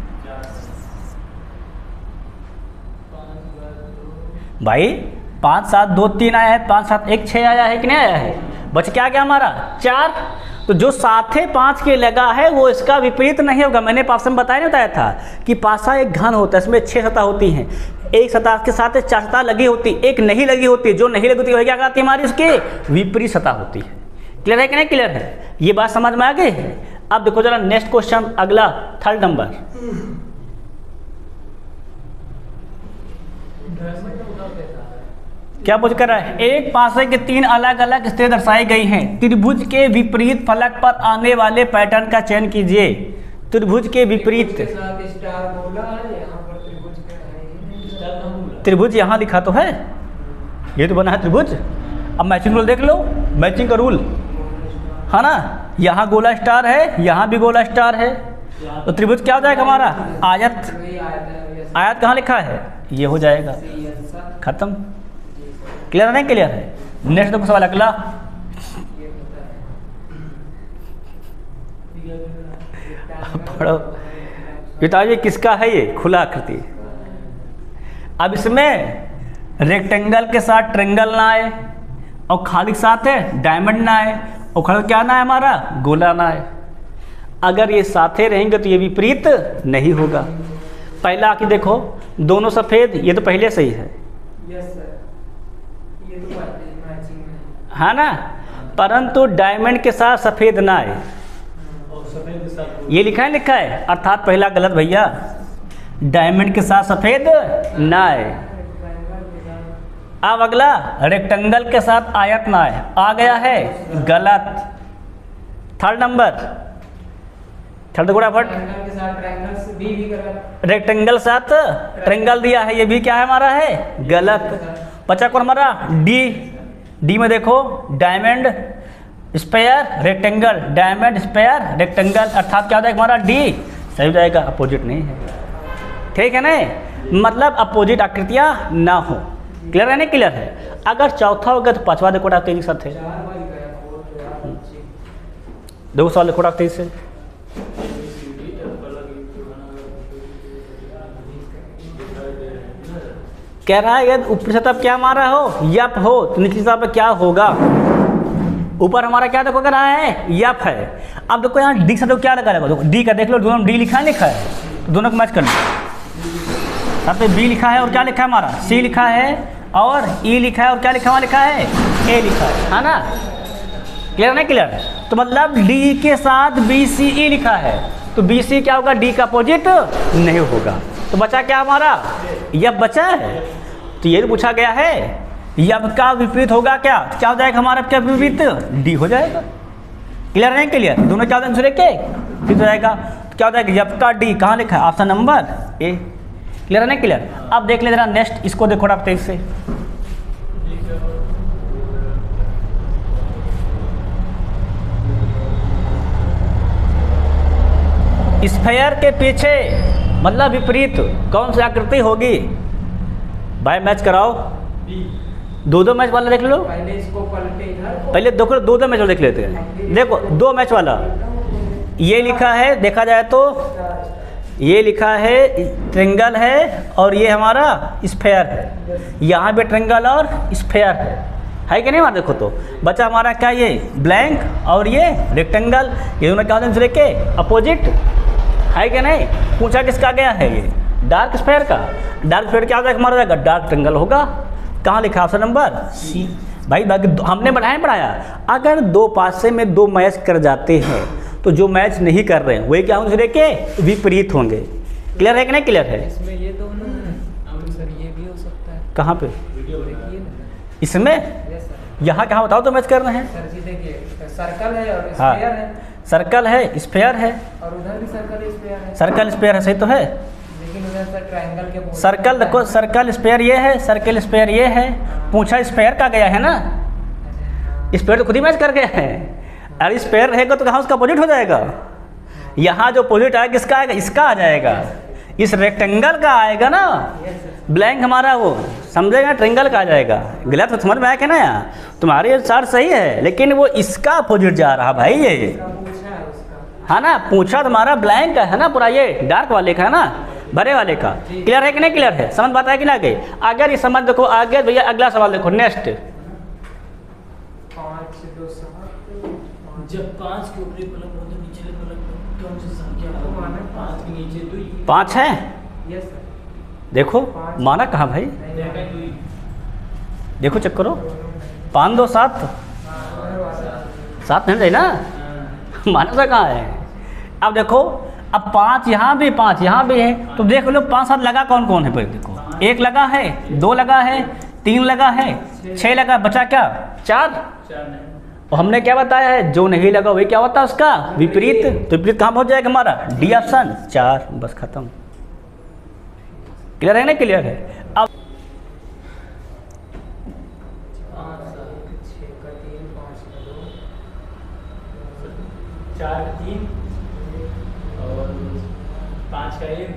भाई 5 7 2 3 आया है, 5 7 1 6 आया है कि नहीं आया है, बच क्या गया हमारा 4। तो जो साथे 5 के लगा है वो इसका विपरीत नहीं होगा। मैंने पास में बताया था कि पासा एक घन होता है, इसमें 6 सतह होती हैं, एक सतह के साथ 4 सतह लगी होती, एक नहीं लगी होती, जो नहीं लगी होती वही क्या कहती है हमारी उसकी विपरीत सतह होती है। क्लियर है कि नहीं क्लियर है, ये बात समझ में आ गई। अब देखो जरा नेक्स्ट क्वेश्चन अगला 3rd नंबर, क्या पूछ कर रहा है, एक पासे के 3 अलग अलग स्थिति दर्शाई गई हैं, त्रिभुज के विपरीत फलक पर आने वाले पैटर्न का चयन कीजिए। त्रिभुज के विपरीत, त्रिभुज यहाँ लिखा तो है, ये तो बना है त्रिभुज। अब मैचिंग रूल देख लो, मैचिंग का रूल है ना, यहाँ गोला स्टार है, यहाँ भी गोला स्टार है, तो त्रिभुज क्या हो जाएगा हमारा आयत। आयत कहाँ लिखा है, ये हो जाएगा, खत्म। क्लियर नहीं क्लियर है। नेक्स्ट देखो सवाल अगला, पढ़ो बताइए किसका है ये खुला आकृति। अब इसमें रेक्टेंगल के साथ ट्रेंगल ना आए, और खाली के साथ है डायमंड ना आए, और खड़ा क्या ना है हमारा गोला ना आए। अगर ये साथे रहेंगे तो ये विपरीत नहीं होगा। पहला आके देखो दोनों सफ़ेद, ये तो पहले से ही है, है ना, परंतु डायमंड के साथ सफ़ेद ना आए, ये लिखा है अर्थात पहला गलत भैया, डायमंड के साथ सफ़ेद ना आए। अब अगला रेक्टेंगल के साथ आयत ना आए, आ गया है गलत। 3rd नंबर, थर्ड फटाफट, रेक्टेंगल साथ ट्रेंगल दिया है, ये भी क्या है हमारा है गलत। बचा कौन हमारा डी, डी में देखो diamond square rectangle, diamond square rectangle, अर्थात क्या हो जाएगा हमारा डी सही हो जाएगा, अपोजिट नहीं है। ठीक है ना, मतलब अपोजिट आकृतियाँ ना हो। क्लियर है नहीं क्लियर है। अगर चौथा हो गया तो 5वां देखो डाकते एक साथ है, दो सवाल देखो डाकते से। कह रहा है यदि ऊपरी सतह क्या हमारा हो यप हो तो निचली सतह पर क्या होगा। ऊपर हमारा क्या देखो कर रहा है यप है। अब देखो यहाँ डी सतह क्या लगा देखो, डी का देख लो, दोनों डी लिखा है तो दोनों को मैच कर लो। यहाँ पे बी लिखा है और क्या लिखा है हमारा सी लिखा है और ई लिखा है और क्या लिखा हुआ लिखा है ए लिखा है ना। क्लियर नहीं क्लियर। तो मतलब डी के साथ बी सी ई लिखा है तो बी सी क्या होगा डी का अपोजिट नहीं होगा। तो बचा क्या हमारा यप बचा है। तो ये पूछा गया है यप का विपरीत होगा क्या हो जाएगा हमारा क्या विपरीत डी हो जाएगा। क्लियर नहीं क्लियर। दोनों क्या दूसरे के विपरीत हो जाएगा। क्या होता है कि जबकि डी कहाँ लिखा है, ऑप्शन नंबर ए। क्लियर है ना, क्लियर। अब देख ले जरा नेक्स्ट, इसको देखो आप तेज से। स्फेयर के पीछे मतलब विपरीत कौन सी आकृति होगी भाई, मैच कराओ। दो दो मैच वाला देख लो, पहले इसको पलटे इधर, पहले देखो दो दो मैच वाला देख लेते हैं। देखो दो मैच वाला ये लिखा है, देखा जाए तो ये लिखा है ट्रेंगल है और ये हमारा स्फेयर है, यहाँ पे ट्रेंगल और स्फेयर है कि नहीं। वहाँ देखो तो बचा हमारा क्या, ये ब्लैंक और ये रेक्टेंगल, ये दोनों क्या होते हैं दूसरे के अपोजिट, है कि नहीं। पूछा किसका गया है, ये डार्क स्फेयर का। डार्क स्फेयर क्या होता है हमारा, डार्क ट्रेंगल होगा। कहाँ लिखा, ऑप्शन नंबर सी। भाई बाकी हमने पढ़ाया अगर दो पासे में दो मैच कर जाते हैं तो जो मैच नहीं कर रहे हैं वे क्या होंगे, दूसरे के विपरीत होंगे। क्लियर है कि नहीं, क्लियर है। इसमें ये दोनों है सर, ये भी हो सकता है। कहाँ पे, देखिए ना इसमें, यस सर। यहाँ कहाँ बताओ तो मैच कर रहे हैं। सर जी देखिए, सर्कल है और हाँ, स्फेयर है, सर्कल है स्फेयर है, और उधर भी सर्कल स्फेयर है। सर्कल स्फेयर है, सही तो है। लेकिन उधर सर ट्रायंगल के सर्कल देखो, सर्कल स्फेयर ये है, सर्कल स्फेयर ये है। पूछा स्फेयर का गया है ना, स्फेयर तो खुद ही मैच कर गया है। अरे स्फेयर रहेगा तो कहाँ उसका अपोजिट हो जाएगा, यहाँ जो अपोजिट आएगा किसका आएगा, इसका आ जाएगा, इस रेक्टेंगल का आएगा ना। ब्लैंक हमारा वो समझेगा, ट्रेंगल का आ जाएगा। गलत तो समझ में आया क्या ना, यहाँ तुम्हारे अनुसार सही है लेकिन वो इसका अपोजिट जा रहा भाई ये, पूछा है उसका। है ना। पूछा तुम्हारा ब्लैंक का है ना, पूरा ये डार्क वाले का है ना, भरे वाले का। क्लियर है कि नहीं, क्लियर है, समझ बात है कि ना गई। अगर ये समझ देखो आगे भैया, अगला सवाल देखो नेक्स्ट। 5 2 7 जब 5 के ऊपरी फलक हो तो निचले फलक में कौन सी संख्या हो, 5 के नीचे 2 5 है, यस सर। देखो माना कहाँ भाई, देखो चेक करो, 5 2 7 7 नहीं रही ना, माना सा कहाँ है। अब देखो, अब 5 यहाँ भी 5 यहाँ भी है, तो देख लो 5 7 लगा कौन कौन है। पहले देखो, 1 लगा है, 2 लगा है, 3 लगा है, 6 लगा, बचा क्या 4। और हमने क्या बताया है, जो नहीं लगा वही क्या होता है उसका विपरीत। तो विपरीत कहाँ पहुँच जाएगा हमारा, डी ऑप्शन 4, बस खत्म। क्लियर है ना, क्लियर है। अब 6 का 3 5 का 2 4 का 3 और 5 का 1,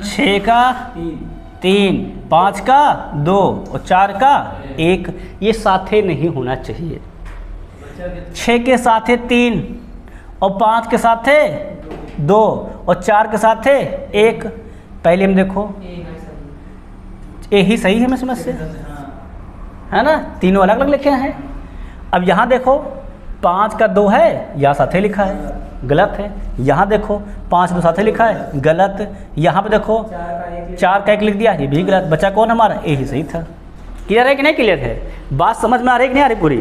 6 का 3, 5 का 2 और 4 का 1, ये साथे नहीं होना चाहिए। 6 के साथे 3 और 5 के साथे 2 और 4 के साथे 1। पहले हम देखो, यही सही है मैं समझ से, है ना, तीनों अलग अलग लिखे हैं। अब यहाँ देखो 5 का 2 है, यहाँ साथे लिखा है, गलत है। यहाँ देखो 5 2 साथे लिखा है, गलत। यहाँ पे देखो 4 का 1 लिख दिया, ये भी गलत। बचा कौन हमारा, यही सही था। क्लियर है कि नहीं, क्लियर है। बात समझ में आ रही कि नहीं आ रही पूरी।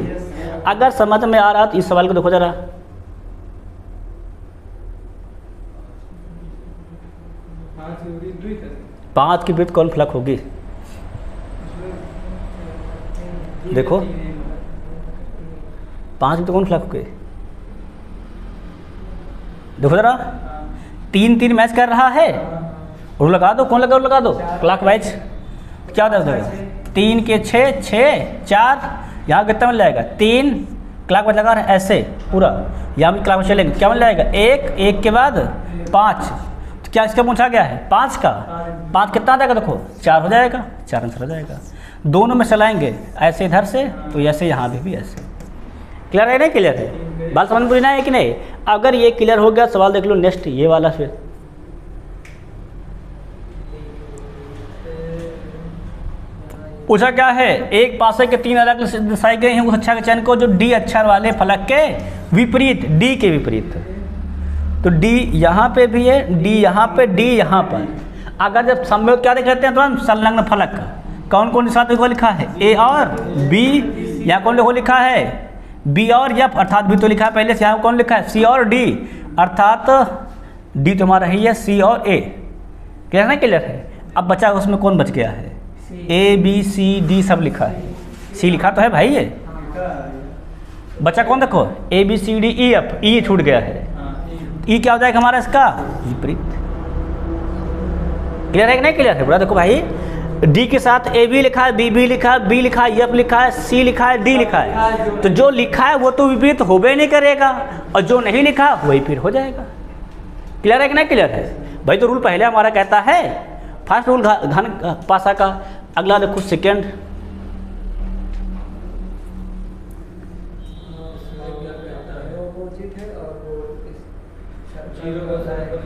अगर समझ में आ रहा तो इस सवाल को देखो जरा। 5 की विपरीत कौन फलक होगी, देखो 5 की तो कौन फलक होगी, देखो जरा। 3 3 मैच कर रहा है, और लगा दो, कौन लगा, और लगा दो क्लॉक वाइज। क्या होता है, 3 के 6 6 4, यहाँ कितना मिल जाएगा 3, क्लॉक वाइज लगा रहे हैं ऐसे पूरा, यहाँ भी क्लॉक वाइज चलेंगे, क्या मिल जाएगा 1 1 के बाद 5। तो क्या इसका पूछा गया है 5 का, 5 कितना आ जाएगा, देखो 4 हो जाएगा, 4 आंसर हो जाएगा। दोनों में चलाएंगे ऐसे इधर से, तो ऐसे यहाँ भी ऐसे। क्लियर है नहीं, क्लियर है, बात समझ में पूरी ना है कि नहीं। अगर ये क्लियर हो गया, सवाल देख लो नेक्स्ट ये वाला। फिर पूछा क्या है, एक पासे के 3 अलग दर्शाए गए हैं उस अक्षर के चयन को जो डी अक्षर वाले फलक के विपरीत, डी के विपरीत। तो डी यहाँ पे भी है, डी यहाँ पे, डी यहाँ पर। अगर जब संयोग क्या देख लेते हैं तो संलग्न फलक कौन कौन साथ देखो लिखा है, ए और बी। यहाँ कौन देखो लिखा है, बी और एफ, अर्थात बी तो लिखा है पहले से। यहाँ कौन लिखा है, सी और डी, अर्थात डी तो हमारा है सी और ए। क्लियर है, क्लियर है। अब बचा उसमें कौन बच गया है, ए बी सी डी सब लिखा है, सी लिखा तो है भाई ये। बचा कौन देखो, A B C D E F, E छूट गया है। ई क्या हो जाएगा हमारा इसका विपरीत। क्लियर है कि नहीं क्लियर है? बोला देखो भाई, डी के साथ ए बी लिखा है, बी बी लिखा है, बी लिखा है, एफ लिखा है, सी लिखा है, डी लिखा है, तो जो लिखा है वो तो विपरीत होबे नहीं करेगा, और जो नहीं लिखा वही फिर हो जाएगा। क्लियर है कि नहीं क्लियर है भाई? तो रूल पहले हमारा कहता है, फर्स्ट रूल घन पासा का, अगला देखो सेकेंड। अपोजिट है और वो जीरो का जाएगा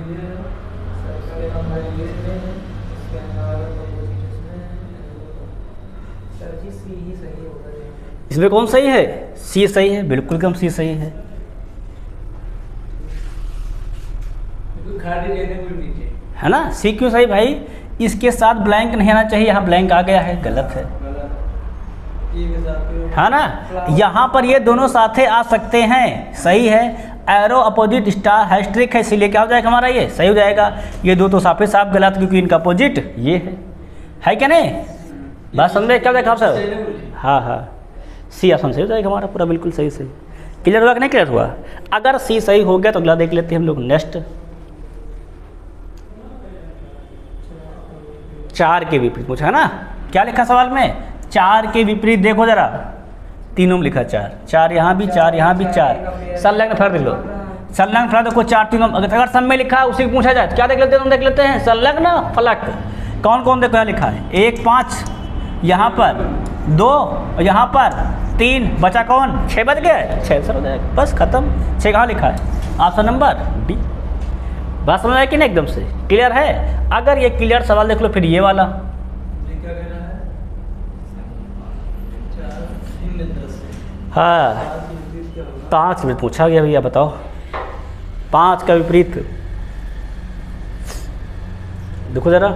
सरकारी नंबर इसमें है, इसके अलावा अपोजिट इसमें है। सर जी सी ही सही होगा। इसमें कौन सही है? सी सही है, बिल्कुल कम सी सही है। खाली रहने को नीचे है ना? सी क्यों सही भाई? इसके साथ ब्लैंक नहीं आना चाहिए, यहाँ ब्लैंक आ गया है, गलत है। है ना? यहाँ पर ये दोनों साथे आ सकते हैं, सही है। एरो अपोजिट स्टार हैस्ट्रिक है, इसीलिए क्या हो जाएगा हमारा ये सही हो जाएगा। ये दो तो साफे साफ गलत, क्योंकि इनका अपोजिट ये है क्या नहीं? बात समझे क्या देखा आप सब? हाँ हाँ, सी ऑप्शन सही हो जाएगा हमारा पूरा, बिल्कुल सही सही। क्लियर हुआ कि नहीं क्लियर हुआ? अगर सी सही हो गया तो अगला देख लेते हैं हम लोग नेक्स्ट। 4 के विपरीत पूछा है ना? क्या लिखा सवाल में? 4 के विपरीत देखो जरा, तीनों में लिखा 4, 4 यहाँ भी, 4 यहाँ भी, 4 संलग्न फलक देख लो। संलग्न फलक देखो 4 तीनों, अगर सब में लिखा है उसी को पूछा जाए तो क्या देख लेते हैं? हम देख लेते हैं संलग्न फलक कौन कौन देखो यहाँ लिखा है। 1 5 यहाँ पर, 2 और यहाँ पर 3, बचा कौन? 6 बच गए, 6 आंसर हो जाएगा, बस खत्म। 6 कहाँ लिखा है? Option number D. बात समझ आया कि नहीं? एकदम से क्लियर है। अगर ये क्लियर सवाल देख लो फिर ये वाला, हाँ 5 में पूछा गया भैया, बताओ 5 का विपरीत देखो जरा।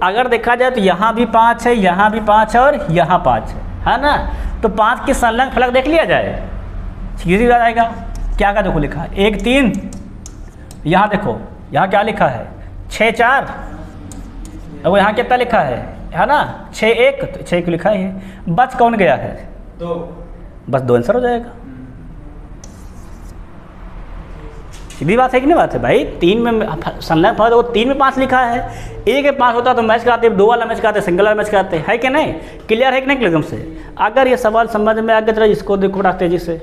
अगर देखा जाए तो यहाँ भी 5 है, यहाँ भी 5 है और यहाँ 5 है ना? तो 5 के संलग्न फलक देख लिया जाए, सीधी आ जाएगा। क्या का देखो लिखा है 1 3, यहाँ देखो यहाँ क्या लिखा है 6 4, अब यहाँ कितना लिखा है ना 6 1, तो 6 को लिखा है। बच कौन गया है? 2, बस 2 आंसर हो जाएगा। सीधी बात है कि नहीं बात है भाई? 3 में संलग्न फलक वो 3 में 5 लिखा है, 1 में 5 होता तो मैच कराते, 2 वाला मैच कराते, सिंगल वाला मैच कराते, है कि नहीं? क्लियर है कि नहीं एकदम से? अगर ये सवाल समझ में आ गया तो इसको देखो बड़ा तेजी से।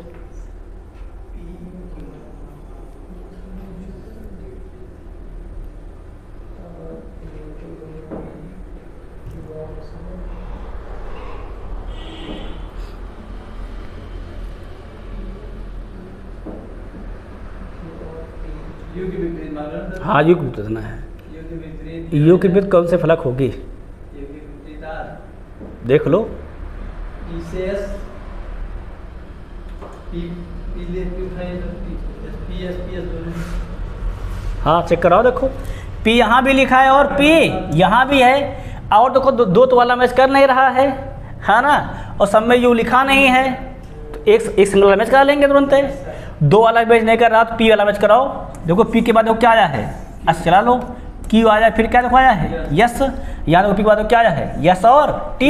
हाँ यू के विपरीत है। यू के विपरीत कौन से फलक होगी? देख लो। हाँ चेक कराओ, देखो P यहाँ भी लिखा है और P यहाँ भी है, और देखो दो तो वाला मैच कर नहीं रहा है ना? और सब में यू लिखा नहीं है, तो एक सिंगल वाला मैच करा लेंगे तुरंत है। 2 वाला मैच नहीं कर रहा तो P वाला मैच कराओ। देखो P के बाद देखो क्या आया है, अच्छा चला लो, Q आया, फिर क्या देखो आया है यस। यहाँ देखो P के बाद क्या आया है यस और T,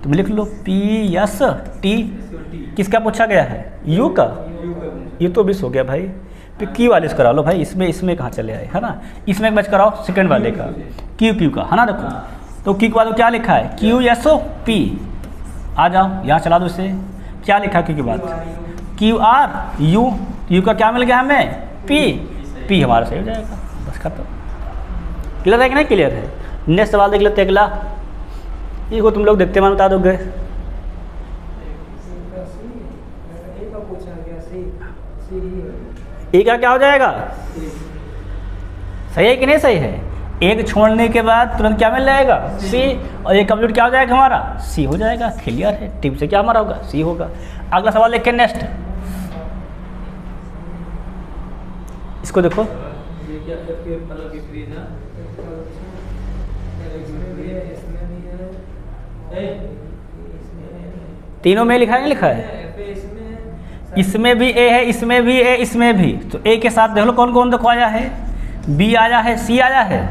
तुम लिख लो P यस T। किसका पूछा गया है? U का। ये तो 20 हो गया भाई। फिर Q वाले से करा लो भाई, इसमें कहाँ चले आए, है ना? इसमें एक मैच कराओ सेकंड वाले का, Q का, है ना? देखो तो Q के बाद क्या लिखा है? Q yes P। आ जाओ यहाँ चला दो इसे, क्या लिखा है Q के बाद? Q R U, U का क्या मिल गया हमें? P हमारा सही हो जाएगा, बस खत्म। क्लियर है कि नहीं क्लियर है? नेक्स्ट सवाल देख लेते हैं अगला। इसको तुम लोग देखते मान बता दोगे। ए का क्या हो जाएगा? सही है कि नहीं सही है? एक छोड़ने के बाद तुरंत क्या मिल जाएगा? सी, और एक कंप्लीट क्या हो जाएगा हमारा? सी हो जाएगा। क्लियर है? टिप से क्या हमारा होगा? सी होगा। अगला सवाल देखें नेक्स्ट, इसको देखो। तीनों में लिखा है, नहीं लिखा है? इसमें भी ए है, इसमें भी ए, इसमें भी। तो ए के साथ देख लो कौन कौन देखो आया है। बी आया है, सी आया है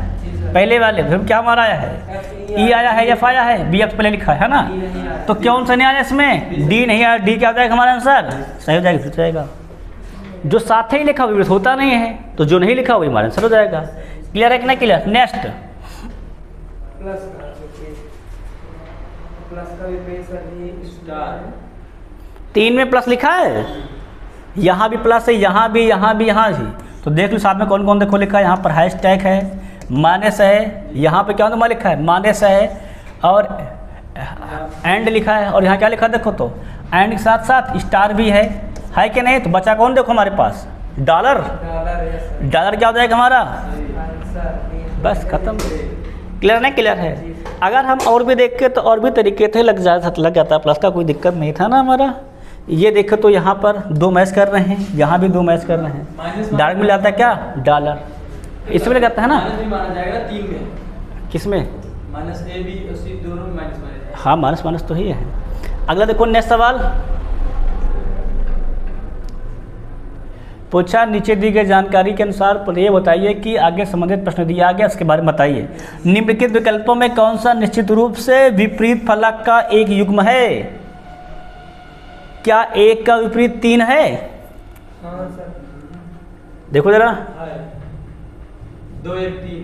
पहले वाले, फिर क्या हमारा आया है? ई आया है, एफ आया है, बी एफ पहले लिखा है ना? तो कौन सा नहीं आया इसमें? डी नहीं आया। डी क्या हो जाएगा हमारा आंसर? सही हो जाएगा, फिर जाएगा। जो साथ ही लिखा विपरीत होता नहीं है, तो जो नहीं लिखा वही हमारा आंसर हो जाएगा। क्लियर है कि नहीं क्लियर? नेक्स्ट प्लस का देखिए, प्लस का विपरीत सर ये स्टार है। 3 में प्लस लिखा है, यहाँ भी प्लस है, यहाँ भी, यहाँ भी, यहाँ भी। तो देख लो साथ में कौन कौन देखो लिखा है। यहाँ पर हैशटैग है, माइनस है, यहाँ पे क्या तो लिखा है माइनस है, और एंड लिखा है, और यहाँ क्या लिखा है देखो तो एंड के साथ साथ स्टार भी है कि नहीं? तो बचा कौन देखो हमारे पास डॉलर। डॉलर है सर। डॉलर क्या हो जाएगा हमारा? आंसर बस खत्म। क्लियर नहीं क्लियर है? अगर हम और भी देख के तो और भी तरीके थे लग जाता प्लस का, कोई दिक्कत नहीं था ना हमारा। ये देखो तो यहाँ पर 2 मैच कर रहे हैं, यहाँ भी 2 मैच कर रहे हैं, डायरेक्ट मिल जाता है क्या डॉलर, इसमें लग जाता है ना। माइनस भी माना जाएगा 3 में, किस में? माइनस ए बी उसी दोनों में माइनस माना जाएगा। हाँ माइनस माइनस तो ही है। अगला देखो नेक्स्ट सवाल पूछा, नीचे दी गई जानकारी के अनुसार पर ये बताइए कि आगे संबंधित प्रश्न दिया गया उसके बारे में बताइए। निम्नलिखित विकल्पों में कौन सा निश्चित रूप से विपरीत फलक का एक युग्म है? क्या 1 का विपरीत 3 है? हाँ सर। देखो जरा, 2 1 3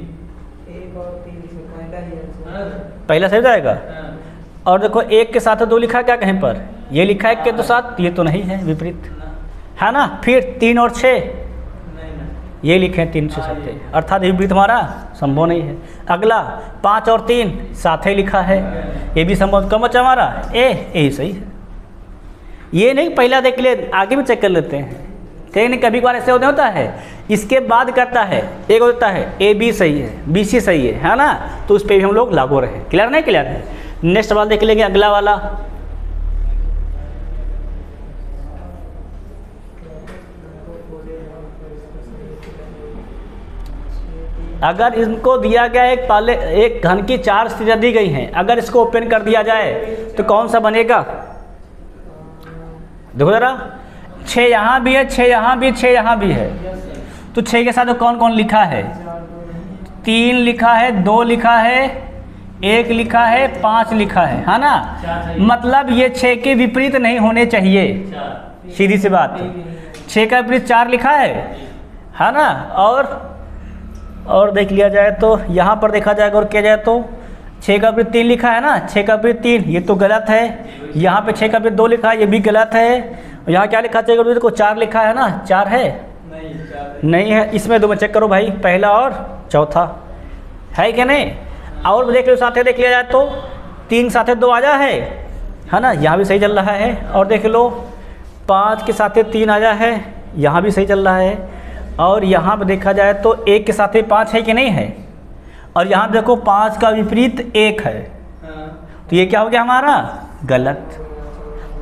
1 और 3 इसमें पहला ही आंसर। पहला सही जाएगा। और देखो 1 के साथ 2 लिखा क्या कहीं पर? ये लिखा है 1 के साथ, ये तो नहीं है विपरीत, है ना। फिर 3 और 6 ये लिखे हैं 3 से 7, अर्थात विपरीत हमारा संभव नहीं है। अगला 5 और 3 साथ ही लिखा है, ये भी संभव। कम बचा हमारा ए सही है। ये नहीं पहला देख ले, आगे भी चेक कर लेते हैं। कहीं नहीं कभी बार ऐसे होता है, इसके बाद करता है एक होता है ए बी सही है, बी सी सही है ना, तो उस पर भी हम लोग लागू रहे। क्लियर नहीं क्लियर है? नेक्स्ट सवाल देख लेंगे अगला वाला। अगर इनको दिया गया एक घन की 4 स्थितियाँ दी गई हैं, अगर इसको ओपन कर दिया जाए तो कौन सा बनेगा? देखो जरा, 6 यहाँ भी है, 6 यहाँ भी, 6 यहाँ भी है, तो 6 के साथ कौन कौन लिखा है? 3 लिखा है, 2 लिखा है, 1 लिखा है, 5 लिखा है ना। मतलब ये 6 के विपरीत नहीं होने चाहिए, सीधी सी बात। 6 का विपरीत 4 लिखा है ना। और देख लिया जाए तो यहाँ पर देखा जाएगा और किया जाए तो 6 का विपरीत 3 लिखा है ना, 6 का विपरीत 3 ये तो गलत है। यहाँ पे 6 का विपरीत 2 लिखा है, ये भी गलत है। यहाँ क्या लिखा चाहिए विपरीत को? 4 लिखा है ना, 4 है नहीं है। इसमें 2 में चेक करो भाई, पहला और चौथा है कि नहीं। और देख लो साथ देख लिया जाए तो 3 साथ 2 आया है ना, यहाँ भी सही चल रहा है। और देख लो 5 के साथ 3 आया है, यहाँ भी सही चल रहा है। और यहाँ पर देखा जाए तो 1 के साथ 5 है कि नहीं है। और यहाँ देखो 5 का विपरीत 1 है, तो ये क्या हो गया हमारा? गलत।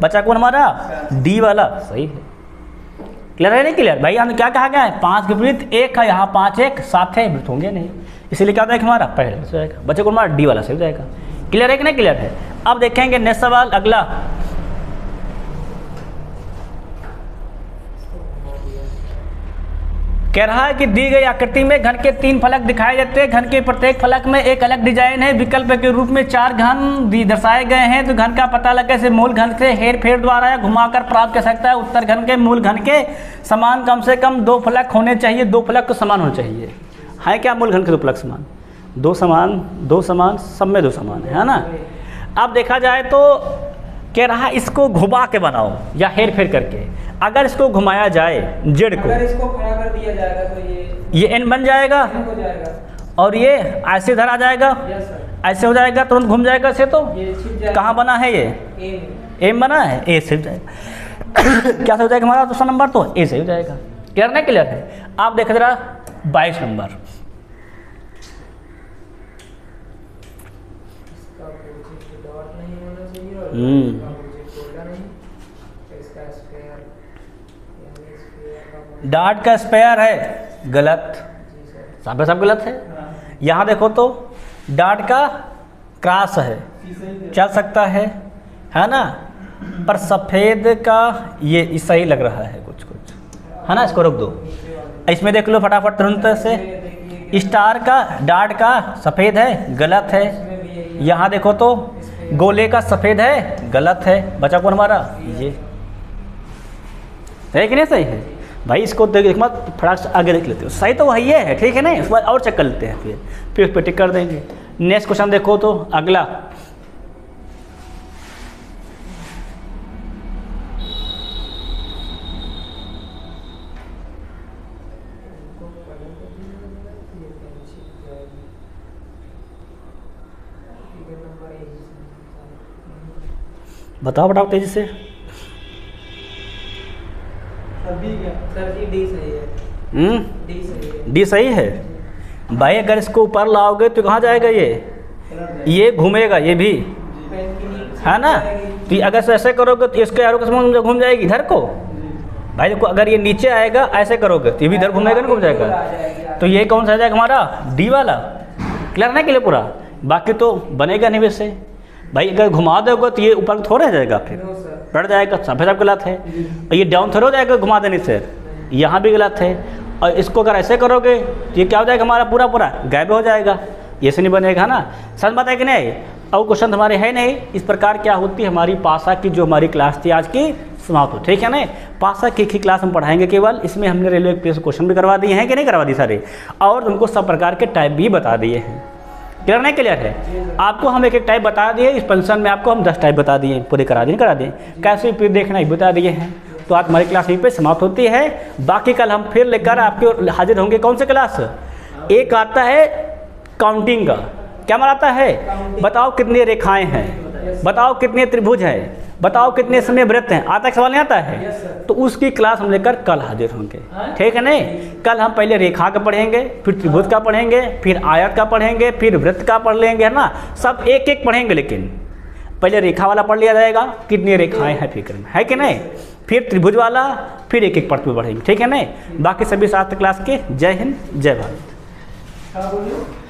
बचा कौन हमारा? डी वाला सही है। क्लियर है नहीं क्लियर भाई? हमने क्या कहा गया है? 5 के विपरीत 1 है, यहाँ 5 1 साथ है, विपरीत होंगे नहीं, इसीलिए क्या होता है हमारा पहले हो जाएगा। बच्चे को हमारा डी वाला सही हो जाएगा। क्लियर है कि नहीं क्लियर है? अब देखेंगे नेक्स्ट सवाल अगला। कह रहा है कि दी गई आकृति में घन के 3 फलक दिखाए जाते हैं, घन के प्रत्येक फलक में एक अलग डिजाइन है, विकल्प के रूप में 4 घन दर्शाए गए हैं, तो घन का पता लगे से मूल घन से हेर फेर द्वारा या घुमाकर प्राप्त कर सकता है। उत्तर घन के मूल घन के समान कम से कम 2 फलक होने चाहिए, 2 फलक तो समान होने चाहिए। है क्या मूल घन के 2 फलक समान? 2 समान, सब में 2 समान है ना। अब देखा जाए तो कह रहा है इसको घुमा के बनाओ या हेर फेर करके। अगर इसको घुमाया जाए जेड को, अगर इसको खड़ा कर दिया जाएगा तो ये एन बन जाएगा, हो जाएगा। और ये ऐसे इधर आ जाएगा, यस सर। ऐसे हो जाएगा, तुरंत घूम जाएगा ऐसे। तो ये छिप जाएगा। कहाँ बना है ये? एम बना है, ए से हो जाएगा। क्या हो जाएगा हमारा दूसरा नंबर? तो ए से हो जाएगा। क्लियर नहीं क्लियर है? आप देख जरा 22 नंबर। डार्ट का स्पेयर है, गलत, सब गलत है। यहाँ देखो तो डार्ट का क्रॉस है, चल सकता है ना, पर सफ़ेद का ये सही लग रहा है कुछ है ना। इसको रोक दो, इसमें देख लो फटाफट तुरंत से। स्टार का डार्ट का सफ़ेद है, गलत है। यहाँ देखो तो गोले का सफ़ेद है, गलत है। बचा कौन हमारा? ये है कि नहीं सही है? भाई इसको देख मत, फटाक से आगे देख लेते हो, सही तो वही है, ठीक है ना। उसके बाद और चेक कर लेते हैं, फिर उस पर टिक कर देंगे। नेक्स्ट क्वेश्चन देखो तो अगला, बताओ बताओ तेजी से। सर जी डी सही है। डी सही है। डी सही है भाई। अगर इसको ऊपर लाओगे तो कहाँ जाएगा ये घूमेगा, ये भी है ना। तो अगर ऐसे करोगे तो इसके एरो के समान घूम जाएगी इधर को। भाई देखो, अगर ये नीचे आएगा ऐसे करोगे तो ये भी इधर घूमेगा ना, घूम जाएगा। तो ये कौन सा आ जाएगा हमारा, डी वाला। क्लियर नहीं क्लियर पूरा, बाकी तो बनेगा नहीं वैसे। भाई अगर घुमा दोगे तो ये ऊपर थोड़ा जाएगा, फिर पड़ जाएगा, सफेद आप गलत है। और ये डाउन थोड़ा हो जाएगा घुमा देने से, यहाँ भी गलत है। और इसको अगर ऐसे करोगे तो ये क्या हो जाएगा हमारा, पूरा पूरा गायब हो जाएगा, ये से नहीं बनेगा, है ना। समझ बात है कि नहीं। और क्वेश्चन हमारे है नहीं। इस प्रकार क्या होती है हमारी पासा की जो हमारी क्लास थी आज की समाप्त हो, ठीक है ना। पासा की क्लास हम पढ़ाएंगे केवल, इसमें हमने रेलवे एक्सप्रेस क्वेश्चन भी करवा दिए हैं कि नहीं करवा दिए सारे, और उनको सब प्रकार के टाइप भी बता दिए हैं। क्लियर नहीं क्लियर है। आपको हम एक एक टाइप बता दिए, इस पेंशन में आपको हम 10 टाइप बता दिए, पूरे करा दिए कैसे फिर देखना ही बता दिए हैं। तो आज हमारी क्लास यहीं पे समाप्त होती है। बाकी कल हम फिर लेकर आपके हाजिर होंगे। कौन से क्लास, एक आता है काउंटिंग का, क्या मनाता है, बताओ कितनी रेखाएं हैं, बताओ कितने त्रिभुज हैं, बताओ कितने समय वृत्त हैं, आता है सवाल नहीं आता है। तो उसकी क्लास हम लेकर कल हाजिर होंगे, ठीक है नहीं। कल हम पहले रेखा का पढ़ेंगे, फिर त्रिभुज का पढ़ेंगे, फिर आयत का पढ़ेंगे, फिर वृत्त का पढ़ लेंगे, है ना। सब एक एक पढ़ेंगे, लेकिन पहले रेखा वाला पढ़ लिया जाएगा, कितनी रेखाएं हैं फिक्र में, है कि नहीं। फिर त्रिभुज वाला, फिर एक एक पढ़ते हुए पढ़ेंगे, ठीक है नहीं। बाकी सभी 7 क्लास के। जय हिंद, जय भारत।